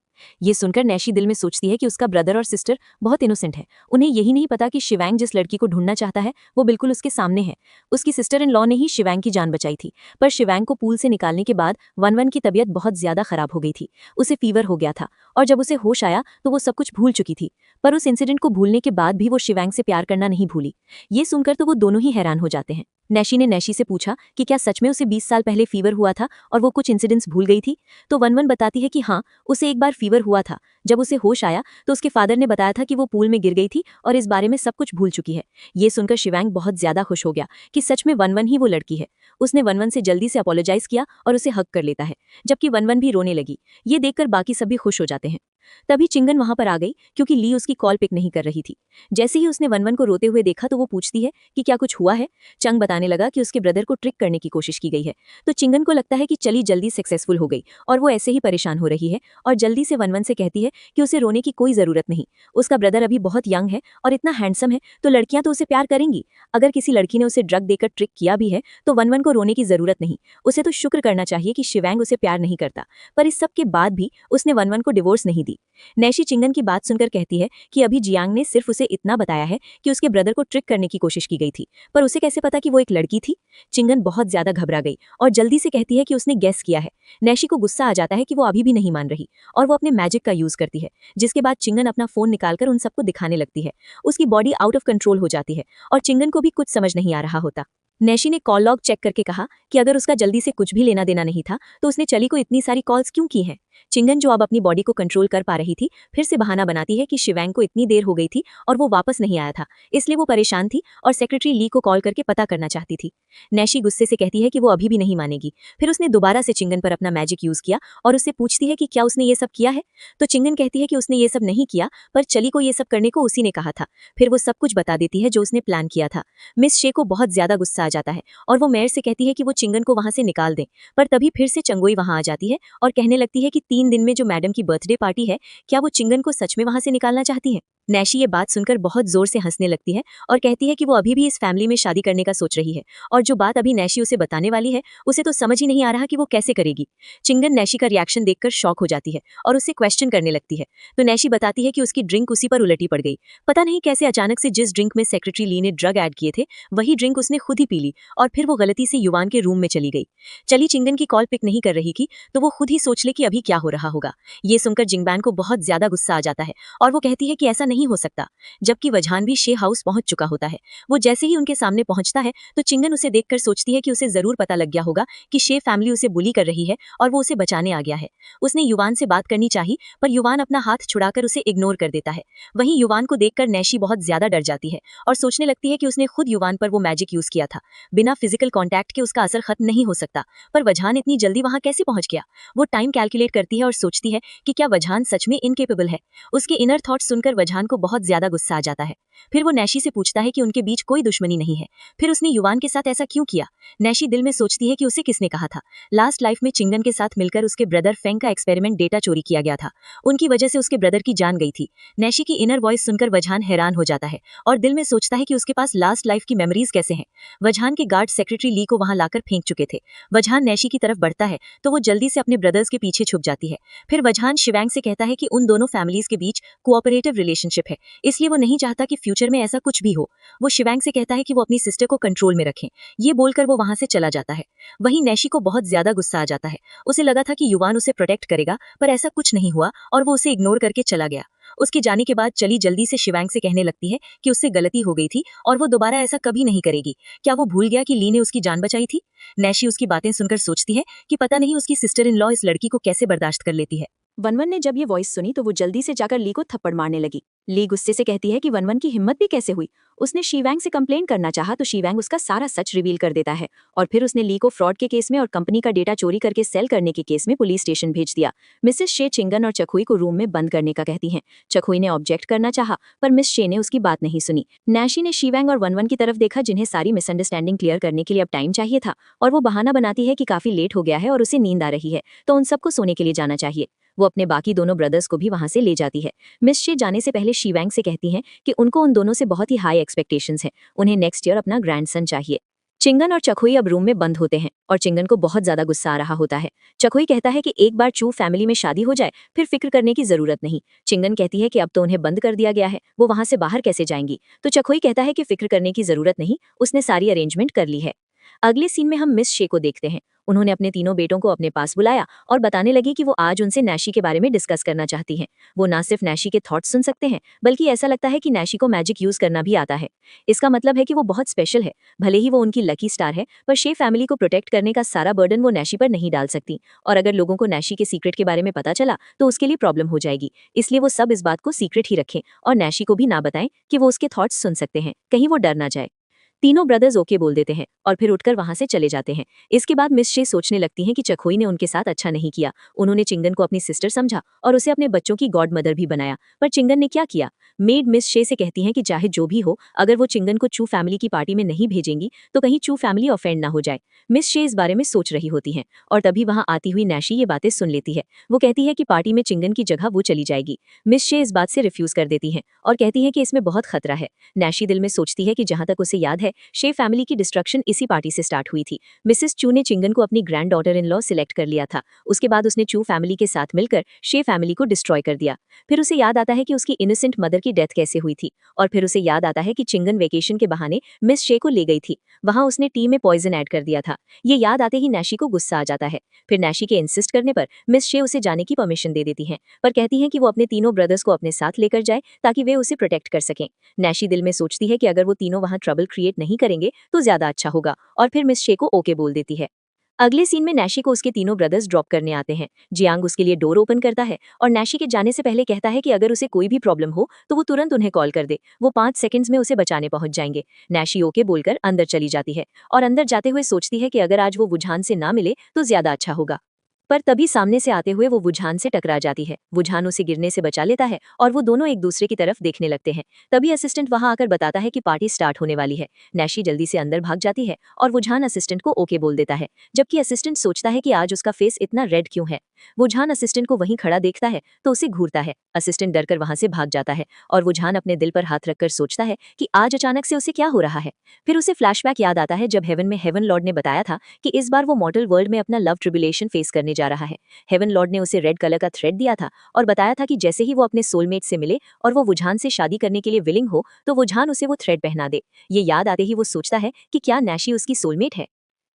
ये सुनकर नैशी दिल में सोचती है कि उसका ब्रदर और सिस्टर बहुत इनोसेंट है। उन्हें यही नहीं पता कि शिवांग जिस लड़की को ढूंढना चाहता है वो बिल्कुल उसके सामने है। उसकी सिस्टर इन लॉ ने ही शिवांग की जान बचाई थी, पर शिवांग को पूल से निकालने के बाद वनवन की तबीयत बहुत ज्यादा खराब हो गई थी। उसे फीवर हो गया था और जब उसे होश आया तो वो सब कुछ भूल चुकी थी। पर उस इंसिडेंट को भूलने के बाद भी वो शिवांग से प्यार करना नहीं भूली। ये सुनकर तो वो दोनों ही हैरान हो जाते हैं। नैशी ने नैशी से पूछा कि क्या सच में उसे 20 साल पहले फीवर हुआ था और वो कुछ इंसिडेंट्स भूल गई थी। तो वनवन बताती है कि हाँ, उसे एक बार फीवर हुआ था। जब उसे होश आया तो उसके फादर ने बताया था कि वो पूल में गिर गई थी और इस बारे में सब कुछ भूल चुकी है। ये सुनकर शिवांग बहुत ज्यादा खुश हो गया कि सच में वनवन ही वो लड़की है। उसने वनवन से जल्दी से अपोलोजाइज किया और उसे हग कर लेता है, जबकि वनवन भी रोने लगी। ये देखकर बाकी सब भी खुश हो जाते हैं। तभी चिंगन वहां पर आ गई क्योंकि ली उसकी कॉल पिक नहीं कर रही थी। जैसे ही उसने वनवन को रोते हुए देखा तो वो पूछती है कि क्या कुछ हुआ है। चंग बताने लगा कि उसके ब्रदर को ट्रिक करने की कोशिश की गई है। तो चिंगन को लगता है कि चली जल्दी सक्सेसफुल हो गई और वो ऐसे ही परेशान हो रही है और जल्दी से वनवन से कहती है कि उसे रोने की कोई जरूरत नहीं। उसका ब्रदर अभी बहुत यंग है और इतना हैंडसम है तो लड़कियां तो उसे प्यार करेंगी। अगर किसी लड़की ने उसे ड्रग देकर ट्रिक किया भी है तो वनवन को रोने की जरूरत नहीं। उसे तो शुक्र करना चाहिए कि शिवैंग उसे प्यार नहीं करता। पर इस सब के बाद भी उसने वनवन को डिवोर्स नहीं दी। नैशी चिंगन की बात सुनकर कहती है कि अभी जियांग ने सिर्फ उसे इतना बताया है कि उसके ब्रदर को ट्रिक करने की कोशिश की गई थी, पर उसे कैसे पता कि वो एक लड़की थी। चिंगन बहुत ज्यादा घबरा गई और जल्दी से कहती है कि उसने गेस किया है। नैशी को गुस्सा आ जाता है कि वो अभी भी नहीं मान रही और वो अपने मैजिक का यूज करती है, जिसके बाद चिंगन अपना फोन निकालकर उन सबको दिखाने लगती है। उसकी बॉडी आउट ऑफ कंट्रोल हो जाती है और चिंगन को भी कुछ समझ नहीं आ रहा होता। नैशी ने कॉल लॉग चेक करके कहा कि अगर उसका जल्दी से कुछ भी लेना देना नहीं था तो उसने चली को इतनी सारी कॉल्स क्यों की हैं। चिंगन जो अब अपनी बॉडी को कंट्रोल कर पा रही थी फिर से बहाना बनाती है कि शिवैंग को इतनी देर हो गई थी और वो वापस नहीं आया था, इसलिए वो परेशान थी और सेक्रेटरी ली को कॉल करके पता करना चाहती थी। नैशी गुस्से से कहती है कि वो अभी भी नहीं मानेगी। फिर उसने दोबारा से चिंगन पर अपना मैजिक यूज किया और उससे पूछती है कि क्या उसने ये सब किया है। तो चिंगन कहती है कि उसने ये सब नहीं किया, पर चली को ये सब करने को उसी ने कहा था। फिर वो सब कुछ बता देती है जो उसने प्लान किया था। मिस शे को बहुत ज्यादा गुस्सा आ जाता है और वो मेयर से कहती है कि वो चिंगन को वहां से निकाल दें, पर तभी फिर से चंगोई वहां आ जाती है और कहने लगती है कि 3 दिन में जो मैडम की बर्थडे पार्टी है, क्या वो चिंगन को सच में वहां से निकालना चाहती है। नैशी ये बात सुनकर बहुत जोर से हंसने लगती है और कहती है कि वो अभी भी इस फैमिली में शादी करने का सोच रही है और जो बात अभी नैशी उसे बताने वाली है उसे तो समझ ही नहीं आ रहा कि वो कैसे करेगी। चिंगन नैशी का रिएक्शन देखकर शॉक हो जाती है और उससे क्वेश्चन करने लगती है। तो नैशी बताती है कि उसकी ड्रिंक उसी पर उलटी पड़ गई। पता नहीं कैसे अचानक से जिस ड्रिंक में सेक्रेटरी ली ने ड्रग ऐड किए थे वही ड्रिंक उसने खुद ही पी ली और फिर वो गलती से युवान के रूम में चली गई। चली चिंगन की कॉल पिक नहीं कर रही थी तो वो खुद ही सोच ले कि अभी क्या हो रहा होगा। ये सुनकर जिंगबैन को बहुत ज्यादा गुस्सा आ जाता है और वो कहती है कि ऐसा नहीं हो सकता, जबकि वजहान भी शे हाउस पहुंच चुका होता है। वो जैसे ही उनके सामने पहुंचता है तो चिंगन उसे देखकर सोचती है कि उसे जरूर पता लग गया होगा कि शे फैमिली उसे बुली कर रही है और वो उसे बचाने आ गया है। उसने युवान से बात करनी चाहिए पर युवान अपना हाथ छुड़ाकर उसे इग्नोर कर देता है। वहीं युवान को देखकर नैशी बहुत ज्यादा डर जाती है और सोचने लगती है कि उसने खुद युवान पर वो मैजिक यूज किया था। बिना फिजिकल कॉन्टैक्ट के उसका असर खत्म नहीं हो सकता, पर वजहान इतनी जल्दी वहां कैसे पहुंच गया। वो टाइम कैलकुलेट करती है और सोचती है कि क्या वजहान सच में इनकेपेबल है। उसके इनर थॉट्स सुनकर वजहान को बहुत ज्यादा गुस्सा आ जाता है। फिर वो नैशी से पूछता है कि उनके बीच कोई दुश्मनी नहीं है, फिर उसने युवान के साथ ऐसा क्यों किया। नैशी दिल में सोचती है कि उसे किसने कहा था। लास्ट लाइफ में चिंगन के साथ मिलकर उसके ब्रदर फेंग का एक्सपेरिमेंट डेटा चोरी किया गया था, उनकी वजह से उसके ब्रदर की जान गई थी। नैशी की इनर वॉइस सुनकर वजहान हैरान हो जाता है और दिल में सोचता है कि उसके पास लास्ट लाइफ की मेमोरीज कैसे हैं। वजहान के गार्ड सेक्रेटरी ली को वहां लाकर फेंक चुके थे। वजहान नैशी की तरफ बढ़ता है तो वो जल्दी से अपने ब्रदर्स के पीछे छुप जाती है। फिर वजहान शिवैंग से कहता है कि उन दोनों फैमिलीज के बीच कोऑपरेटिव रिलेशनशिप है, इसलिए वो नहीं चाहता कि फ्यूचर में ऐसा कुछ भी हो। वो शिवैंग से कहता है कि वो अपनी सिस्टर को कंट्रोल में रखें। ये बोलकर वो वहां से चला जाता है। वहीं नैशी को बहुत ज्यादा गुस्सा आ जाता है। उसे लगा था कि युवान उसे प्रोटेक्ट करेगा, पर ऐसा कुछ नहीं हुआ और वो उसे इग्नोर करके चला गया। उसके जाने के बाद चली जल्दी से शिवैंग से कहने लगती है कि उससे गलती हो गई थी और वो दोबारा ऐसा कभी नहीं करेगी। क्या वो भूल गया कि ली ने उसकी जान बचाई थी। नैशी उसकी बातें सुनकर सोचती है कि पता नहीं उसकी सिस्टर इन लॉ इस लड़की को कैसे बर्दाश्त कर लेती है। वनवन ने जब ये वॉइस सुनी तो वो जल्दी से जाकर ली को थप्पड़ मारने लगी। ली गुस्से से कहती है कि वनवन की हिम्मत भी कैसे हुई। उसने शिवैंग से कंप्लेन करना चाहा तो शिवैंग उसका सारा सच रिवील कर देता है और फिर उसने ली को फ्रॉड के केस में और कंपनी का डेटा चोरी करके सेल करने के केस में पुलिस स्टेशन भेज दिया। मिसेस शे चिंगन और चखुई को रूम में बंद करने का कहती हैं। चखुई ने ऑब्जेक्ट करना चाहा पर मिस शे ने उसकी बात नहीं सुनी। नैशी ने शिवैंग और वनवन की तरफ देखा जिन्हें सारी मिसअंडरस्टैंडिंग क्लियर करने के लिए अब टाइम चाहिए था और वो बहाना बनाती है कि काफी लेट हो गया है और उसे नींद आ रही है तो उन सबको सोने के लिए जाना चाहिए। वो अपने बाकी दोनों ब्रदर्स को भी वहां से ले जाती है। मिस शे जाने से पहले शिवैंग से कहती हैं कि उनको उन दोनों से बहुत ही हाई एक्सपेक्टेशंस हैं, उन्हें नेक्स्ट ईयर अपना ग्रैंडसन चाहिए। चिंगन और चखुई अब रूम में बंद होते हैं और चिंगन को बहुत ज्यादा गुस्सा आ रहा होता है। चखुई कहता है कि एक बार चू फैमिली में शादी हो जाए फिर फिक्र करने की जरूरत नहीं। चिंगन कहती है कि अब तो उन्हें बंद कर दिया गया है, वो वहां से बाहर कैसे जाएंगी। तो चखुई कहता है कि फिक्र करने की जरूरत नहीं, उसने सारी अरेंजमेंट कर ली है। अगले सीन में हम मिस शे को देखते हैं। उन्होंने अपने तीनों बेटों को अपने पास बुलाया और बताने लगी कि वो आज उनसे नैशी के बारे में डिस्कस करना चाहती हैं। वो ना सिर्फ नैशी के थॉट्स सुन सकते हैं बल्कि ऐसा लगता है कि नैशी को मैजिक यूज करना भी आता है। इसका मतलब है कि वो बहुत स्पेशल है। भले ही वो उनकी लकी स्टार है पर शे फैमिली को प्रोटेक्ट करने का सारा बर्डन वो नैशी पर नहीं डाल सकती और अगर लोगों को नैशी के सीक्रेट के बारे में पता चला तो उसके लिए प्रॉब्लम हो जाएगी। इसलिए वो सब इस बात को सीक्रेट ही रखें और नैशी को भी ना बताएं कि वो उसके थॉट्स सुन सकते हैं, कहीं वो डर ना जाए। तीनों ब्रदर्स ओके बोल देते हैं और फिर उठकर वहां से चले जाते हैं। इसके बाद मिस शे सोचने लगती हैं कि चखोई ने उनके साथ अच्छा नहीं किया। उन्होंने चिंगन को अपनी सिस्टर समझा और उसे अपने बच्चों की गॉड मदर भी बनाया, पर चिंगन ने क्या किया? मेड मिस शे से कहती हैं कि चाहे जो भी हो, अगर वो चिंगन को चू फैमिली की पार्टी में नहीं भेजेंगी तो कहीं चू फैमिली ऑफेंड ना हो जाए। मिस शे इस बारे में सोच रही होती हैं और तभी वहां आती हुई नैशी ये बातें सुन लेती है। वो कहती है कि पार्टी में चिंगन की जगह वो चली जाएगी। मिस शे इस बात से रिफ्यूज कर देती हैं और कहती है कि इसमें बहुत खतरा है। नैशी दिल में सोचती है कि जहां तक उसे याद है, शे फैमिली की डिस्ट्रक्शन इसी पार्टी से स्टार्ट हुई थी। मिसेस चू ने चिंगन को अपनी grand daughter in law select कर लिया था। उसके बाद उसने चू फैमिली के साथ मिलकर शे फैमिली को डिस्ट्रॉय कर दिया। फिर उसे याद आता है कि उसकी इनोसेंट मदर की डेथ कैसे हुई थी और फिर उसे याद आता है कि चिंगन वेकेशन के बहाने मिस शे को ले गई थी। वहां उसने टी में पॉइजन ऐड कर दिया था। ये याद आते ही नैशी को गुस्सा आ जाता है। फिर नैशी के इंसिस्ट करने पर मिस शे उसे जाने की परमिशन दे देती हैं, पर कहती हैं कि वो अपने तीनों ब्रदर्स को अपने साथ लेकर जाए ताकि वे उसे प्रोटेक्ट कर सकें। नैशी दिल में सोचती है कि अगर वो तीनों वहां ट्रबल क्रिएट नहीं करेंगे तो ज्यादा अच्छा होगा और फिर मिस शे को ओके बोल देती है। अगले सीन में नैशी को उसके तीनों ब्रदर्स ड्रॉप करने आते हैं। जियांग उसके लिए डोर ओपन करता है और नैशी के जाने से पहले कहता है कि अगर उसे कोई भी प्रॉब्लम हो तो वो तुरंत उन्हें कॉल कर दे, वो 5 सेकंड्स में उसे बचाने पहुंच जाएंगे। नैशी ओके बोलकर अंदर चली जाती है और अंदर जाते हुए सोचती है कि अगर आज वो वुझान से ना मिले तो ज्यादा अच्छा होगा। पर तभी सामने से आते हुए वो वुझान से टकरा जाती है। वुझान उसे गिरने से बचा लेता है और वो दोनों एक दूसरे की तरफ देखने लगते हैं। तभी असिस्टेंट वहां आकर बताता है कि पार्टी स्टार्ट होने वाली है। नैशी जल्दी से अंदर भाग जाती है और वुझान असिस्टेंट को ओके बोल देता है, जबकि असिस्टेंट सोचता है कि आज उसका फेस इतना रेड क्यों है। वुझान असिस्टेंट को वहीं खड़ा देखता है तो उसे घूरता है। असिस्टेंट डरकर वहां से भाग जाता है और वुझान अपने दिल पर हाथ रखकर सोचता है कि आज अचानक से उसे क्या हो रहा है। फिर उसे फ्लैशबैक याद आता है जब हेवन में हेवन लॉर्ड ने बताया था कि इस बार वो मॉर्टल वर्ल्ड में अपना लव ट्रिबुलेशन फेस करने जा रहा है। हेवन लॉर्ड ने उसे रेड कलर का थ्रेड दिया था और बताया था कि जैसे ही वो अपने सोलमेट से मिले और वो वुझान से शादी करने के लिए विलिंग हो तो वुझान उसे वो थ्रेड पहना दे। ये याद आते ही वो सोचता है कि क्या नैशी उसकी सोलमेट है।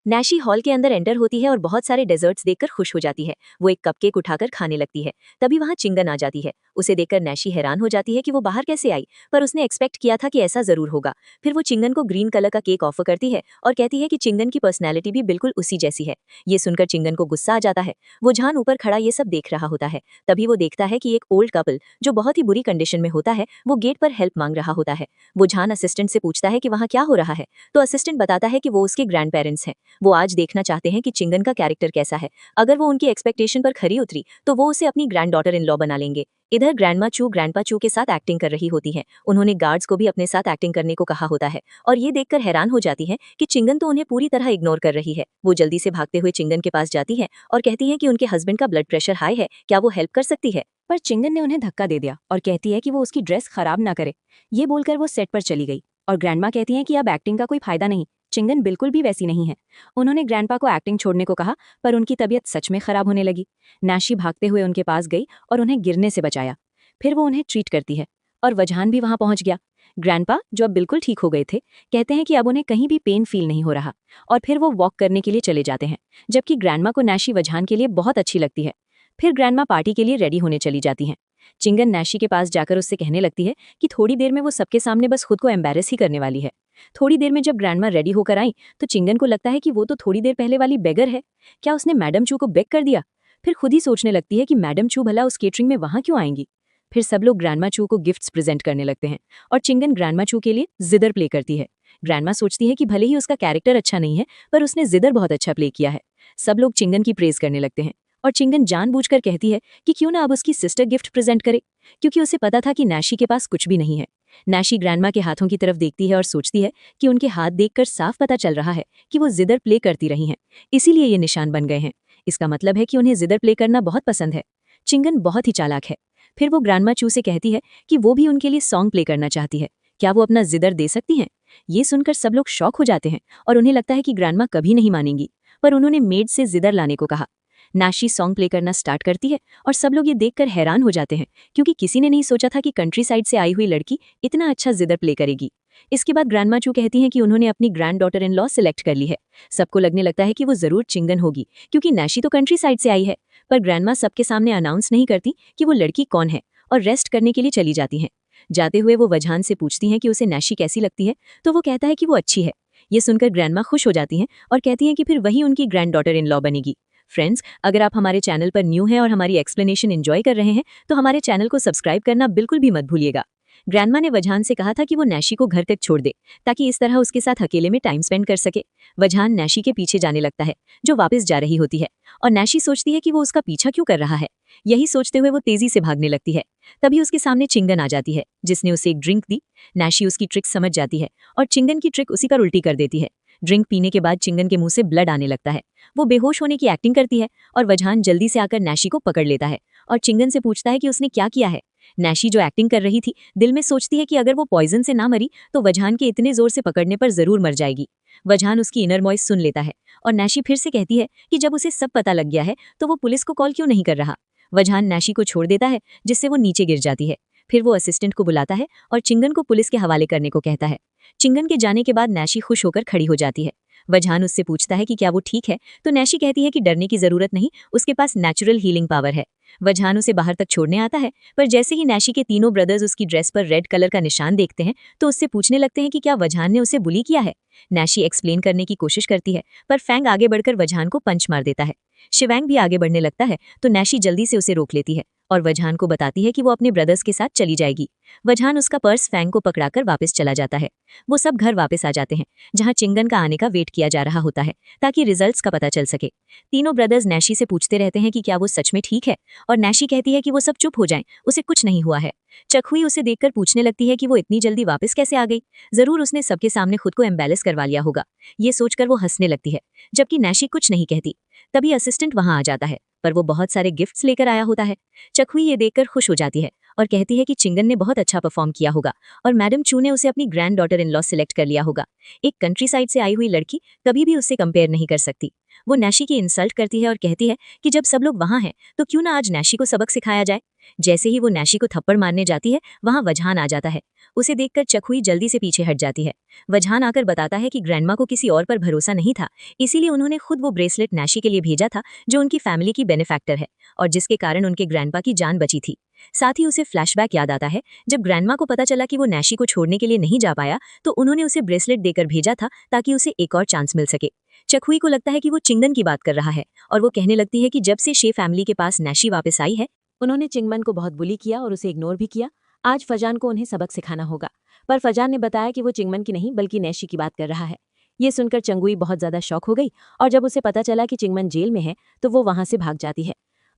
नैशी हॉल के अंदर एंटर होती है और बहुत सारे डेजर्ट्स देखकर खुश हो जाती है। वो एक कपकेक उठाकर खाने लगती है। तभी वहां चिंगन आ जाती है। उसे देखकर नैशी हैरान हो जाती है कि वो बाहर कैसे आई, पर उसने एक्सपेक्ट किया था कि ऐसा जरूर होगा। फिर वो चिंगन को ग्रीन कलर का केक ऑफर करती है और कहती है कि चिंगन की पर्सनैलिटी भी बिल्कुल उसी जैसी है। ये सुनकर चिंगन को गुस्सा आ जाता है। वो जान ऊपर खड़ा ये सब देख रहा होता है। तभी वो देखता है कि एक ओल्ड कपल जो बहुत ही बुरी कंडीशन में होता है वो गेट पर हेल्प मांग रहा होता है। वो जान असिस्टेंट से पूछता है कि वहाँ क्या हो रहा है, तो असिस्टेंट बताता है कि वो उसके ग्रैंड पेरेंट्स हैं। वो आज देखना चाहते हैं कि चिंगन का कैरेक्टर कैसा है। अगर वो उनकी एक्सपेक्टेशन पर खरी उतरी तो वो उसे अपनी ग्रैंड डॉटर इन लॉ बना लेंगे। इधर ग्रैंडमा चू ग्रैंडपा चू के साथ एक्टिंग कर रही होती हैं। उन्होंने गार्ड्स को भी अपने साथ एक्टिंग करने को कहा होता है और ये देखकर हैरान हो जाती हैं कि चिंगन तो उन्हें पूरी तरह इग्नोर कर रही है। वो जल्दी से भागते हुए चिंगन के पास जाती है और कहती है कि उनके हस्बैंड का ब्लड प्रेशर हाई है, क्या वो हेल्प कर सकती है। पर चिंगन ने उन्हें धक्का दे दिया और कहती है कि वो उसकी ड्रेस खराब ना करे। ये बोलकर वो सेट पर चली गई और ग्रैंडमा कहती हैं कि अब एक्टिंग का कोई फायदा नहीं, चिंगन बिल्कुल भी वैसी नहीं है। उन्होंने ग्रैंडपा को एक्टिंग छोड़ने को कहा, पर उनकी तबीयत सच में खराब होने लगी। नैशी भागते हुए उनके पास गई और उन्हें गिरने से बचाया। फिर वो उन्हें ट्रीट करती है और वजहान भी वहां पहुंच गया। ग्रैंडपा, जो अब बिल्कुल ठीक हो गए थे, कहते हैं कि अब उन्हें कहीं भी पेन फील नहीं हो रहा और फिर वो वॉक करने के लिए चले जाते हैं, जबकि ग्रैंडमा को नैशी वजहान के लिए बहुत अच्छी लगती है। फिर ग्रैंडमा पार्टी के लिए रेडी होने चली जाती हैं। चिंगन नैशी के पास जाकर उससे कहने लगती है कि थोड़ी देर में वो सबके सामने बस खुद को एम्बेरस ही करने वाली है। थोड़ी देर में जब ग्रैंडमा रेडी होकर आई तो चिंगन को लगता है कि वो तो थोड़ी देर पहले वाली बेगर है। क्या उसने मैडम चू को बेग कर दिया? फिर खुद ही सोचने लगती है कि मैडम चू भला उस केटरिंग में वहां क्यों आएंगी। फिर सब लोग ग्रैंडमा चू को गिफ्ट्स प्रेजेंट करने लगते हैं और चिंगन ग्रैंडमा चू के लिए जिदर प्ले करती है। ग्रैंडमा सोचती है कि भले ही उसका कैरेक्टर अच्छा नहीं है, पर उसने जिदर बहुत अच्छा प्ले किया है। सब लोग चिंगन की प्रेज करने लगते हैं और चिंगन जानबूझकर कहती है कि क्यों ना अब उसकी सिस्टर गिफ्ट प्रेजेंट करे, क्योंकि उसे पता था कि नैशी के पास कुछ भी नहीं है। नैशी ग्रैंडमा के हाथों की तरफ देखती है और सोचती है कि उनके हाथ देखकर साफ पता चल रहा है कि वो जिदर प्ले करती रही हैं, इसीलिए ये निशान बन गए हैं। इसका मतलब है कि उन्हें जिदर प्ले करना बहुत पसंद है। चिंगन बहुत ही चालाक है। फिर वो ग्रैंडमा चू से कहती है कि वो भी उनके लिए सॉन्ग प्ले करना चाहती है, क्या वो अपना जिदर दे सकती हैं? ये सुनकर सब लोग शॉक हो जाते हैं और उन्हें लगता है कि ग्रैंडमा कभी नहीं मानेंगी, पर उन्होंने मेड से जिदर लाने को कहा। नाशी सॉन्ग प्ले करना स्टार्ट करती है और सब लोग ये देखकर हैरान हो जाते हैं, क्योंकि किसी ने नहीं सोचा था कि कंट्री साइड से आई हुई लड़की इतना अच्छा जिदर प्ले करेगी। इसके बाद ग्रैंडमा चू कहती हैं कि उन्होंने अपनी grand daughter in law select कर ली है। सबको लगने लगता है कि वो जरूर चिंगन होगी, क्योंकि नैशी तो कंट्री साइड से आई है। पर ग्रैंडमा सबके सामने अनाउंस नहीं करती कि वो लड़की कौन है और रेस्ट करने के लिए चली जाती हैं। जाते हुए वो वजहान से पूछती हैं कि उसे नैशी कैसी लगती है, तो वो कहता है कि वो अच्छी है। ये सुनकर ग्रैंडमा खुश हो जाती हैं और कहती हैं कि फिर वही उनकी ग्रैंड डॉटर इन लॉ बनेगी। फ्रेंड्स, अगर आप हमारे चैनल पर न्यू हैं और हमारी एक्सप्लेनेशन एंजॉय कर रहे हैं तो हमारे चैनल को सब्सक्राइब करना बिल्कुल भी मत भूलिएगा। ग्रैंडमा ने वजहान से कहा था कि वो नैशी को घर तक छोड़ दे ताकि इस तरह उसके साथ अकेले में टाइम स्पेंड कर सके। वजहान नैशी के पीछे जाने लगता है जो वापस जा रही होती है और नैशी सोचती है कि वो उसका पीछा क्यों कर रहा है। यही सोचते हुए वो तेजी से भागने लगती है। तभी उसके सामने चिंगन आ जाती है जिसने उसे एक ड्रिंक दी। नैशी उसकी ट्रिक समझ जाती है और चिंगन की ट्रिक उसी पर उल्टी कर देती है। ड्रिंक पीने के बाद चिंगन के मुंह से ब्लड आने लगता है। वो बेहोश होने की एक्टिंग करती है और वजहान जल्दी से आकर नैशी को पकड़ लेता है और चिंगन से पूछता है कि उसने क्या किया है। नैशी जो एक्टिंग कर रही थी दिल में सोचती है कि अगर वो पॉइजन से ना मरी तो वजहान के इतने जोर से पकड़ने पर जरूर मर जाएगी। वजहान उसकी इनर वॉइस सुन लेता है और नैशी फिर से कहती है कि जब उसे सब पता लग गया है तो वो पुलिस को कॉल क्यों नहीं कर रहा। वजहान नैशी को छोड़ देता है जिससे वो नीचे गिर जाती है। फिर वो असिस्टेंट को बुलाता है और चिंगन को पुलिस के हवाले करने को कहता है। चिंगन के जाने के बाद नैशी खुश होकर खड़ी हो जाती है। वजहान उससे पूछता है कि क्या वो ठीक है तो नैशी कहती है कि डरने की जरूरत नहीं, उसके पास नेचुरल हीलिंग पावर है। वजहान उसे बाहर तक छोड़ने आता है पर जैसे ही नैशी के तीनों ब्रदर्स उसकी ड्रेस पर रेड कलर का निशान देखते हैं तो उससे पूछने लगते हैं कि क्या वजहान ने उसे बुली किया है। नैशी एक्सप्लेन करने की कोशिश करती है पर फैंग आगे बढ़कर वजहान को पंच मार देता है। शिवैंग भी आगे बढ़ने लगता है तो नैशी जल्दी से उसे रोक लेती है और वजहान को बताती है कि वो अपने ब्रदर्स के साथ चली जाएगी। वजहान उसका पर्स फैंग को पकड़ाकर वापस चला जाता है। वो सब घर वापस आ जाते हैं जहां चिंगन का आने का वेट किया जा रहा होता है ताकि रिजल्ट्स का पता चल सके। तीनों ब्रदर्स नैशी से पूछते रहते हैं कि क्या वो सच में ठीक है और नैशी कहती है कि वो सब चुप हो जाएं, उसे कुछ नहीं हुआ है। चखुई उसे देखकर पूछने लगती है कि वो इतनी जल्दी वापस कैसे आ गई, जरूर उसने सबके सामने खुद को एम्बेरस करवा लिया होगा। ये सोचकर वो हंसने लगती है जबकि नैशी कुछ नहीं कहती। तभी असिस्टेंट वहां आ जाता है पर वो बहुत सारे गिफ्ट्स लेकर आया होता है। चखुई ये देखकर खुश हो जाती है और कहती है कि चिंगन ने बहुत अच्छा परफॉर्म किया होगा और मैडम चू ने उसे अपनी grand daughter in law select कर लिया होगा। एक कंट्री साइड से आई हुई लड़की कभी भी उससे कंपेयर नहीं कर सकती। वो नैशी की इंसल्ट करती है और कहती है कि जब सब लोग वहां हैं तो क्यों ना आज नैशी को सबक सिखाया जाए। जैसे ही वो नैशी को थप्पड़ मारने जाती है वहां वजहान आ जाता है। उसे देखकर चखुई जल्दी से पीछे हट जाती है। वजहान आकर बताता है कि ग्रैंडमा को किसी और पर भरोसा नहीं था, इसीलिए उन्होंने खुद वो ब्रेसलेट नैशी के लिए भेजा था जो उनकी फैमिली की बेनिफैक्टर है और जिसके कारण उनके ग्रैंडपा की जान बची थी। साथ ही उसे फ्लैशबैक याद आता है जब ग्रैंडमा को पता चला कि वो नैशी को छोड़ने के लिए नहीं जा पाया तो उन्होंने उसे ब्रेसलेट देकर भेजा था ताकि उसे एक और चांस मिल सके। चखुई को लगता है कि वो चिंगन की बात कर रहा है और वो कहने लगती है कि जब से शे फैमिली के पास नैशी वापस आई है उन्होंने चिंगमन को बहुत बुली किया और उसे इग्नोर भी किया। आज फजान को उन्हें सबक सिखाना होगा। पर फजान ने बताया कि वो चिंगमन की नहीं बल्कि नैशी की बात कर रहा है। ये सुनकर चंगुई बहुत ज्यादा शॉक हो गई और जब उसे पता चला कि चिंगमन जेल में है तो वो वहां से भाग जाती है।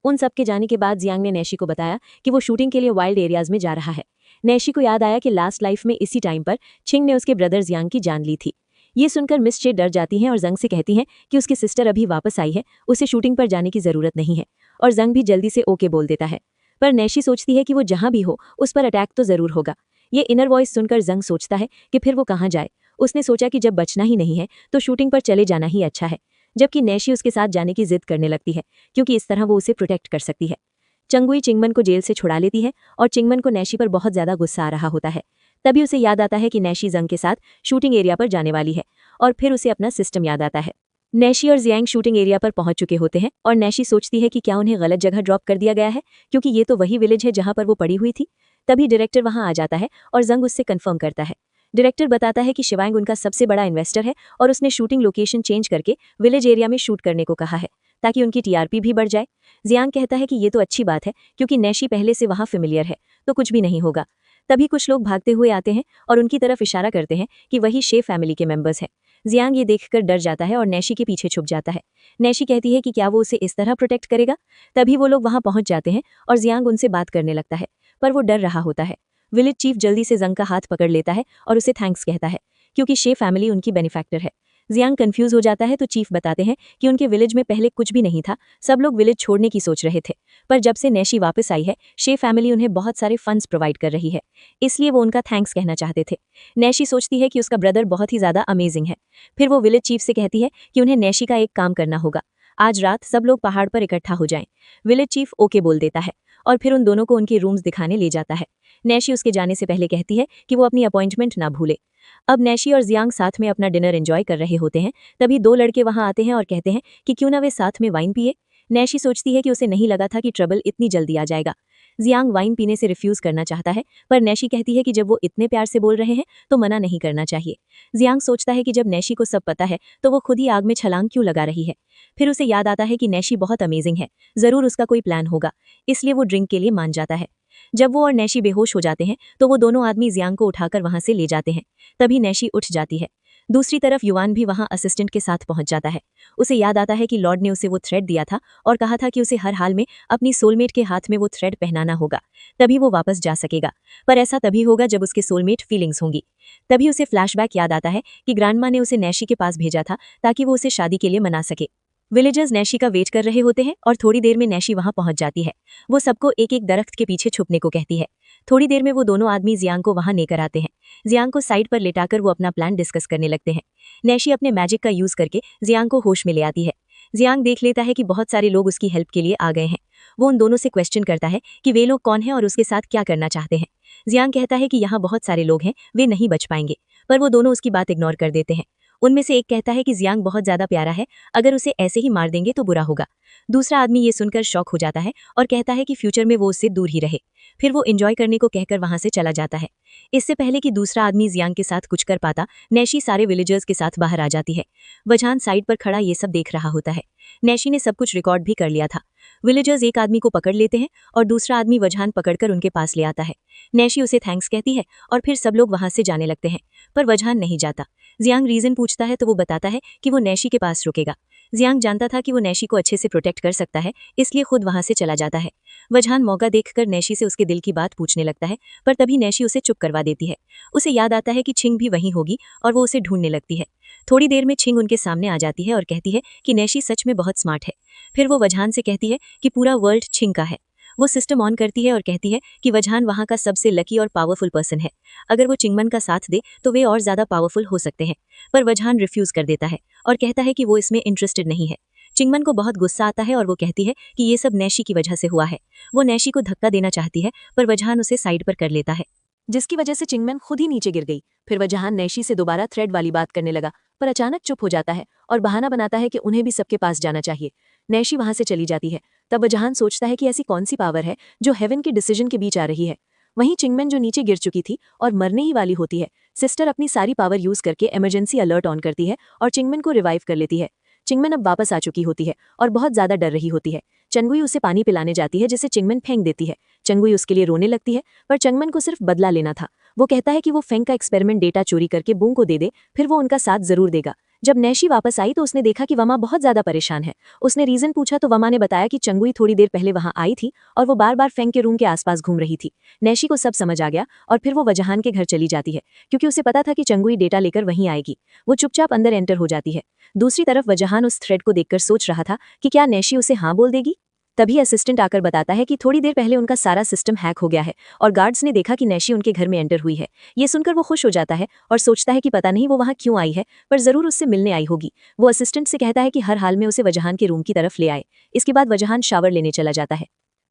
उन सब के जाने के बाद जियांग ने नैशी को बताया कि वो शूटिंग के लिए वाइल्ड एरियाज में जा रहा है। नैशी को याद आया कि लास्ट लाइफ में इसी टाइम पर छिंग ने उसके ब्रदर जियांग की जान ली थी। ये सुनकर मिस चे डर जाती हैं और जंग से कहती हैं कि उसकी सिस्टर अभी वापस आई है, उसे शूटिंग पर जाने की जरूरत नहीं है और जंग भी जल्दी से ओके बोल देता है। पर नैशी सोचती है कि वो जहां भी हो उस पर अटैक तो जरूर होगा। ये इनर वॉइस सुनकर जंग सोचता है कि फिर वो कहाँ जाए। उसने सोचा कि जब बचना ही नहीं है तो शूटिंग पर चले जाना ही अच्छा है, जबकि नैशी उसके साथ जाने की जिद करने लगती है क्योंकि इस तरह वो उसे प्रोटेक्ट कर सकती है। चंगुई चिंगमन को जेल से छुड़ा लेती है और चिंगमन को नैशी पर बहुत ज्यादा गुस्सा आ रहा होता है। तभी उसे याद आता है कि नैशी जंग के साथ शूटिंग एरिया पर जाने वाली है और फिर उसे अपना सिस्टम याद आता है। नैशी और जियांग शूटिंग एरिया पर पहुंच चुके होते हैं और नैशी सोचती है कि क्या उन्हें गलत जगह ड्रॉप कर दिया गया है क्योंकि ये तो वही विलेज है जहां पर वो पड़ी हुई थी। तभी डायरेक्टर वहां आ जाता है और जंग उससे कंफर्म करता है। डायरेक्टर बताता है कि शिवांग उनका सबसे बड़ा इन्वेस्टर है और उसने शूटिंग लोकेशन चेंज करके विलेज एरिया में शूट करने को कहा है ताकि उनकी टीआरपी भी बढ़ जाए। जियांग कहता है कि ये तो अच्छी बात है क्योंकि नैशी पहले से वहां फेमिलियर है तो कुछ भी नहीं होगा। तभी कुछ लोग भागते हुए आते हैं और उनकी तरफ इशारा करते हैं कि वही शे फैमिली के मेंबर्स हैं। जियांग ये देखकर डर जाता है और नैशी के पीछे छुप जाता है। नैशी कहती है कि क्या वो उसे इस तरह प्रोटेक्ट करेगा। तभी वो लोग वहां पहुंच जाते हैं और जियांग उनसे बात करने लगता है पर वो डर रहा होता है। विलेज चीफ जल्दी से जंग का हाथ पकड़ लेता है और उसे थैंक्स कहता है क्योंकि शे फैमिली उनकी बेनिफैक्टर है। जियांग कंफ्यूज हो जाता है तो चीफ बताते हैं कि उनके विलेज में पहले कुछ भी नहीं था, सब लोग विलेज छोड़ने की सोच रहे थे, पर जब से नैशी वापस आई है शे फैमिली उन्हें बहुत सारे फंड्स प्रोवाइड कर रही है, इसलिए वो उनका थैंक्स कहना चाहते थे। नैशी सोचती है कि उसका ब्रदर बहुत ही ज्यादा अमेजिंग है। फिर वो विलेज चीफ से कहती है कि उन्हें नैशी का एक काम करना होगा, आज रात सब लोग पहाड़ पर इकट्ठा हो जाएं। विलेज चीफ ओके बोल देता है और फिर उन दोनों को उनके रूम्स दिखाने ले जाता है। नैशी उसके जाने से पहले कहती है कि वो अपनी अपॉइंटमेंट ना भूले। अब नैशी और जियांग साथ में अपना डिनर एंजॉय कर रहे होते हैं। तभी दो लड़के वहां आते हैं और कहते हैं कि क्यों ना वे साथ में वाइन पिए। नैशी सोचती है कि उसे नहीं लगा था कि ट्रबल इतनी जल्दी आ जाएगा। जियांग वाइन पीने से रिफ्यूज करना चाहता है पर नैशी कहती है कि जब वो इतने प्यार से बोल रहे हैं तो मना नहीं करना चाहिए। जियांग सोचता है कि जब नैशी को सब पता है तो वो खुद ही आग में छलांग क्यों लगा रही है। फिर उसे याद आता है कि नैशी बहुत अमेजिंग है, जरूर उसका कोई प्लान होगा, इसलिए वो ड्रिंक के लिए मान जाता है। जब वो और नैशी बेहोश हो जाते हैं तो वो दोनों आदमी जियांग को उठाकर वहां से ले जाते हैं। तभी नैशी उठ जाती है। दूसरी तरफ युवान भी वहां असिस्टेंट के साथ पहुंच जाता है। उसे याद आता है कि लॉर्ड ने उसे वो थ्रेड दिया था और कहा था कि उसे हर हाल में अपनी सोलमेट के हाथ में वो थ्रेड पहनाना होगा, तभी वो वापस जा सकेगा। पर ऐसा तभी होगा जब उसके सोलमेट फीलिंग्स होंगी। तभी उसे फ्लैशबैक याद आता है कि ग्रैंडमा ने उसे नैशी के पास भेजा था ताकि वो उसे शादी के लिए मना सके। विलेजर्स नैशी का वेट कर रहे होते हैं और थोड़ी देर में नैशी वहां पहुंच जाती है। वो सबको एक एक दरख्त के पीछे छुपने को कहती है। थोड़ी देर में वो दोनों आदमी जियांग को वहां लेकर आते हैं। जियांग को साइड पर लेटाकर वो अपना प्लान डिस्कस करने लगते हैं। नैशी अपने मैजिक का यूज करके जियांग को होश में ले आती है। जियांग देख लेता है कि बहुत सारे लोग उसकी हेल्प के लिए आ गए हैं। वो उन दोनों से क्वेश्चन करता है कि वे लोग कौन हैं और उसके साथ क्या करना चाहते हैं। जियांग कहता है कि यहाँ बहुत सारे लोग हैं, वे नहीं बच पाएंगे, पर वो दोनों उसकी बात इग्नोर कर देते हैं। उनमें से एक कहता है कि जियांग बहुत ज्यादा प्यारा है, अगर उसे ऐसे ही मार देंगे तो बुरा होगा। दूसरा आदमी ये सुनकर शॉक हो जाता है और कहता है कि फ्यूचर में वो उससे दूर ही रहे। फिर वो एंजॉय करने को कहकर वहां से चला जाता है। इससे पहले कि दूसरा आदमी जियांग के साथ कुछ कर पाता, नैशी सारे विलेजर्स के साथ बाहर आ जाती है। वजहान साइड पर खड़ा ये सब देख रहा होता है। नैशी ने सब कुछ रिकॉर्ड भी कर लिया था। विलेजर्स एक आदमी को पकड़ लेते हैं और दूसरा आदमी वजहान पकड़कर उनके पास ले आता है। नैशी उसे थैंक्स कहती है और फिर सब लोग वहां से जाने लगते हैं, पर वजहान नहीं जाता। जियांग रीजन पूछता है तो वो बताता है कि वो नैशी के पास रुकेगा। जियांग जानता था कि वो नैशी को अच्छे से प्रोटेक्ट कर सकता है, इसलिए खुद वहां से चला जाता है। वजहान मौका देखकर नैशी से उसके दिल की बात पूछने लगता है, पर तभी नैशी उसे चुप करवा देती है। उसे याद आता है कि छिंग भी वहीं होगी और वो उसे ढूंढने लगती है। थोड़ी देर में छिंग उनके सामने आ जाती है और कहती है कि नैशी सच में बहुत स्मार्ट है। फिर वो वजहान से कहती है कि पूरा वर्ल्ड छिंग का है। वो सिस्टम ऑन करती है और कहती है कि वजहान वहां का सबसे लकी और पावरफुल पर्सन है। अगर वो चिंगमन का साथ दे तो वे और ज्यादा पावरफुल हो सकते हैं। पर वजहान रिफ्यूज कर देता है और कहता है कि वो इसमें इंटरेस्टेड नहीं है। चिंगमन को बहुत गुस्सा आता है और वो कहती है कि ये सब नैशी की वजह से हुआ है। वो नैशी को धक्का देना चाहती है, पर वजहान उसे साइड पर कर लेता है, जिसकी वजह से चिंगमन खुद ही नीचे गिर गई। फिर वजहान नैशी से दोबारा थ्रेड वाली बात करने लगा, पर अचानक चुप हो जाता है और बहाना बनाता है कि उन्हें भी सबके पास जाना चाहिए। नैशी वहां से चली जाती है। तब वजहान सोचता है कि ऐसी कौन सी पावर है जो हेवन के डिसीजन के बीच आ रही है। वहीं चिंगमन जो नीचे गिर चुकी थी और मरने ही वाली होती है, सिस्टर अपनी सारी पावर यूज करके इमरजेंसी अलर्ट ऑन करती है और चिंगमन को रिवाइव कर लेती है। चिंगमन अब वापस आ चुकी होती है और बहुत ज्यादा डर रही होती है। चंगुई उसे पानी पिलाने जाती है जिसे चिंगमन फेंक देती है। चंगुई उसके लिए रोने लगती है, पर चंगमन को सिर्फ बदला लेना था। वो कहता है कि वो फेंग का एक्सपेरिमेंट डेटा चोरी करके बूंग को दे दे, फिर वो उनका साथ जरूर देगा। जब नैशी वापस आई तो उसने देखा कि वमा बहुत ज्यादा परेशान है। उसने रीजन पूछा तो वमा ने बताया कि चंगुई थोड़ी देर पहले वहां आई थी और वो बार बार फेंग के रूम के आसपास घूम रही थी। नैशी को सब समझ आ गया और फिर वो वजहान के घर चली जाती है, क्योंकि उसे पता था कि चंगुई डेटा लेकर वहीं आएगी। वो चुपचाप अंदर एंटर हो जाती है। दूसरी तरफ वजहान उस थ्रेड को देखकर सोच रहा था कि क्या नैशी उसे हाँ बोल देगी। तभी असिस्टेंट आकर बताता है कि थोड़ी देर पहले उनका सारा सिस्टम हैक हो गया है और गार्ड्स ने देखा कि नैशी उनके घर में एंटर हुई है। ये सुनकर वो खुश हो जाता है और सोचता है कि पता नहीं वो वहां क्यों आई है, पर जरूर उससे मिलने आई होगी। वो असिस्टेंट से कहता है कि हर हाल में उसे वजहान के रूम की तरफ ले आए। इसके बाद वजहान शावर लेने चला जाता है।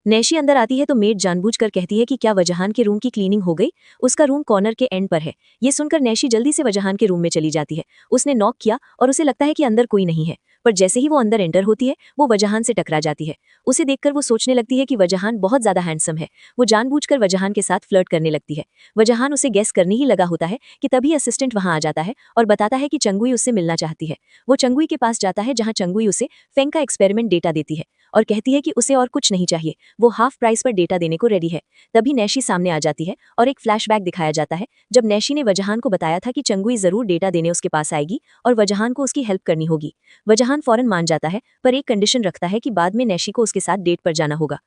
नैशी अंदर आती है तो मेड जानबूझकर कहती है कि क्या वजहान के रूम की क्लीनिंग हो गई। उसका रूम कॉर्नर के एंड पर है। ये सुनकर नैशी जल्दी से वजहान के रूम में चली जाती है। उसने नॉक किया और उसे लगता है कि अंदर कोई नहीं है, पर जैसे ही वो अंदर एंटर होती है वो वजहान से टकरा जाती है। उसे देखकर वो सोचने लगती है कि वजहान बहुत ज्यादा हैंडसम है। वो जानबूझकर वजहान के साथ फ्लर्ट करने लगती है। वजहान उसे गेस करने ही लगा होता है कि तभी असिस्टेंट वहां आ जाता है और बताता है कि चंगुई उससे मिलना चाहती है। वो चंगुई के पास जाता है जहां चंगुई उसे फेंग का एक्सपेरिमेंट डेटा देती है और कहती है कि उसे और कुछ नहीं चाहिए, वो हाफ प्राइस पर डेटा देने को रेडी है। तभी नैशी सामने आ जाती है और एक फ्लैशबैक दिखाया जाता है जब नैशी ने वजहान को बताया था कि चंगुई जरूर डेटा देने उसके पास आएगी और वजहान को उसकी हेल्प करनी होगी। वजहान फौरन मान जाता है, पर एक कंडीशन रखता है कि बाद में नैशी को उसके साथ डेट पर जाना होगा।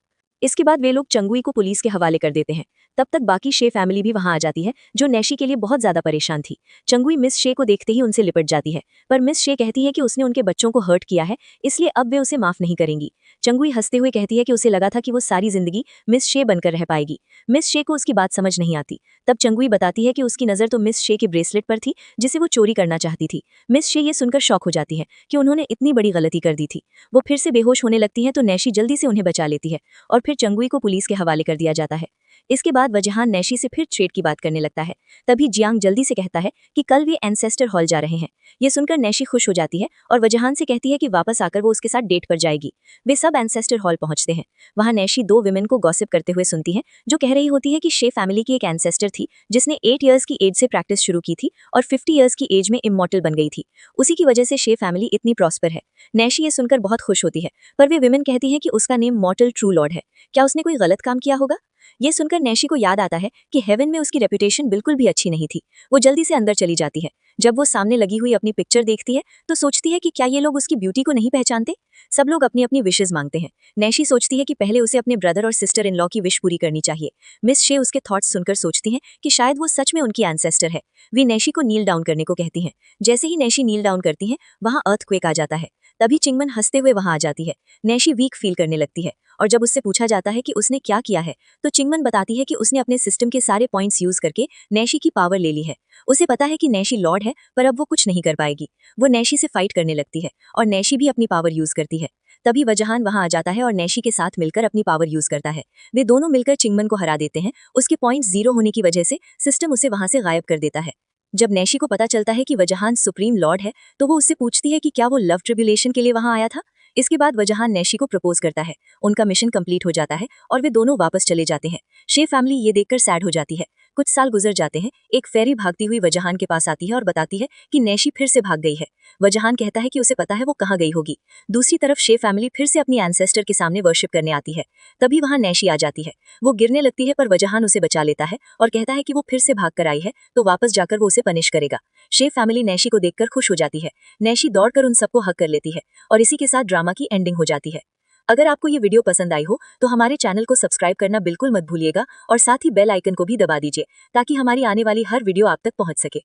इसके बाद वे लोग चंगुई को पुलिस के हवाले कर देते हैं। तब तक बाकी शे फैमिली भी वहां आ जाती है, जो नैशी के लिए बहुत ज्यादा परेशान थी। चंगुई मिस शे को देखते ही उनसे लिपट जाती है, पर मिस शे कहती है कि उसने उनके बच्चों को हर्ट किया है, इसलिए अब वे उसे माफ नहीं करेंगी। चंगुई हंसते हुए कहती है कि उसे लगा था कि वो सारी जिंदगी मिस शे बनकर रह पाएगी। मिस शे को उसकी बात समझ नहीं आती। तब चंगुई बताती है कि उसकी नजर तो मिस शे के ब्रेसलेट पर थी जिसे वो चोरी करना चाहती थी। मिस शे ये सुनकर शॉक हो जाती है कि उन्होंने इतनी बड़ी गलती कर दी थी। वो फिर से बेहोश होने लगती है तो नैशी जल्दी से उन्हें बचा लेती है और फिर चंगुई को पुलिस के हवाले कर दिया जाता है। इसके बाद वजहान नैशी से फिर ट्रेड की बात करने लगता है। तभी जियांग जल्दी से कहता है कि कल वे एंसेस्टर हॉल जा रहे हैं। ये सुनकर नैशी खुश हो जाती है और वजहान से कहती है कि वापस आकर वो उसके साथ डेट पर जाएगी। वे सब एंसेस्टर हॉल पहुंचते हैं। वहां नैशी दो विमेन को गॉसिप करते हुए सुनती है, जो कह रही होती है कि शे फैमिली की एक एंसेस्टर थी जिसने 8 ईयर्स की एज से प्रैक्टिस शुरू की थी और 50 ईयर्स की एज में इमॉर्टल बन गई थी। उसी की वजह से शे फैमिली इतनी प्रॉस्पर है। नैशी ये सुनकर बहुत खुश होती है, पर वे विमेन कहती हैं कि उसका नेम मॉर्टल ट्रू लॉर्ड है। क्या उसने कोई गलत काम किया होगा? ये सुनकर नैशी को याद आता है कि हेवन में उसकी रेपुटेशन बिल्कुल भी अच्छी नहीं थी। वो जल्दी से अंदर चली जाती है। जब वो सामने लगी हुई अपनी पिक्चर देखती है तो सोचती है कि क्या ये लोग उसकी ब्यूटी को नहीं पहचानते। सब लोग अपनी अपनी विशेज मांगते हैं। नैशी सोचती है कि पहले उसे अपने ब्रदर और सिस्टर इन लॉ की विश पूरी करनी चाहिए। मिस शे उसके थॉट्स सुनकर सोचती हैं कि शायद वो सच में उनकी एंसेस्टर है। वे नैशी को नील डाउन करने को कहती हैं। जैसे ही नैशी नील डाउन करती हैं वहां अर्थक्वेक आ जाता है। तभी चिंगमन हंसते हुए वहां आ जाती है। नैशी वीक फील करने लगती है और जब उससे पूछा जाता है कि उसने क्या किया है तो चिंगमन बताती है कि उसने अपने सिस्टम के सारे पॉइंट्स यूज करके नैशी की पावर ले ली है। उसे पता है कि नैशी लॉर्ड है पर अब वो कुछ नहीं कर पाएगी। वो नैशी से फाइट करने लगती है और नैशी भी अपनी पावर यूज करती है। तभी वजहान वहां आ जाता है और नैशी के साथ मिलकर अपनी पावर यूज करता है। वे दोनों मिलकर चिंगमन को हरा देते हैं। उसके पॉइंट 0 होने की वजह से सिस्टम उसे वहां से गायब कर देता है। जब नैशी को पता चलता है कि वजहान सुप्रीम लॉर्ड है तो वो उससे पूछती है कि क्या वो लव ट्रिब्यूलेशन के लिए वहां आया था। इसके बाद वजहान नैशी को प्रपोज करता है। उनका मिशन कंप्लीट हो जाता है और वे दोनों वापस चले जाते हैं। शे फैमिली ये देखकर सैड हो जाती है। कुछ साल गुजर जाते हैं। एक फेरी भागती हुई वजहान के पास आती है और बताती है कि नैशी फिर से भाग गई है। वजहान कहता है कि उसे पता है वो कहाँ गई होगी। दूसरी तरफ शे फैमिली फिर से अपनी एंसेस्टर के सामने वर्शिप करने आती है। तभी वहां नैशी आ जाती है। वो गिरने लगती है पर वजहान उसे बचा लेता है और कहता है कि वो फिर से भाग कर आई है तो वापस जाकर वो उसे पनिश करेगा। शे फैमिली नैशी को देखकर खुश हो जाती है। नैशी दौड़कर उन सबको हक कर लेती है और इसी के साथ ड्रामा की एंडिंग हो जाती है। अगर आपको ये वीडियो पसंद आई हो तो हमारे चैनल को सब्सक्राइब करना बिल्कुल मत भूलिएगा और साथ ही बेल आइकन को भी दबा दीजिए ताकि हमारी आने वाली हर वीडियो आप तक पहुंच सके।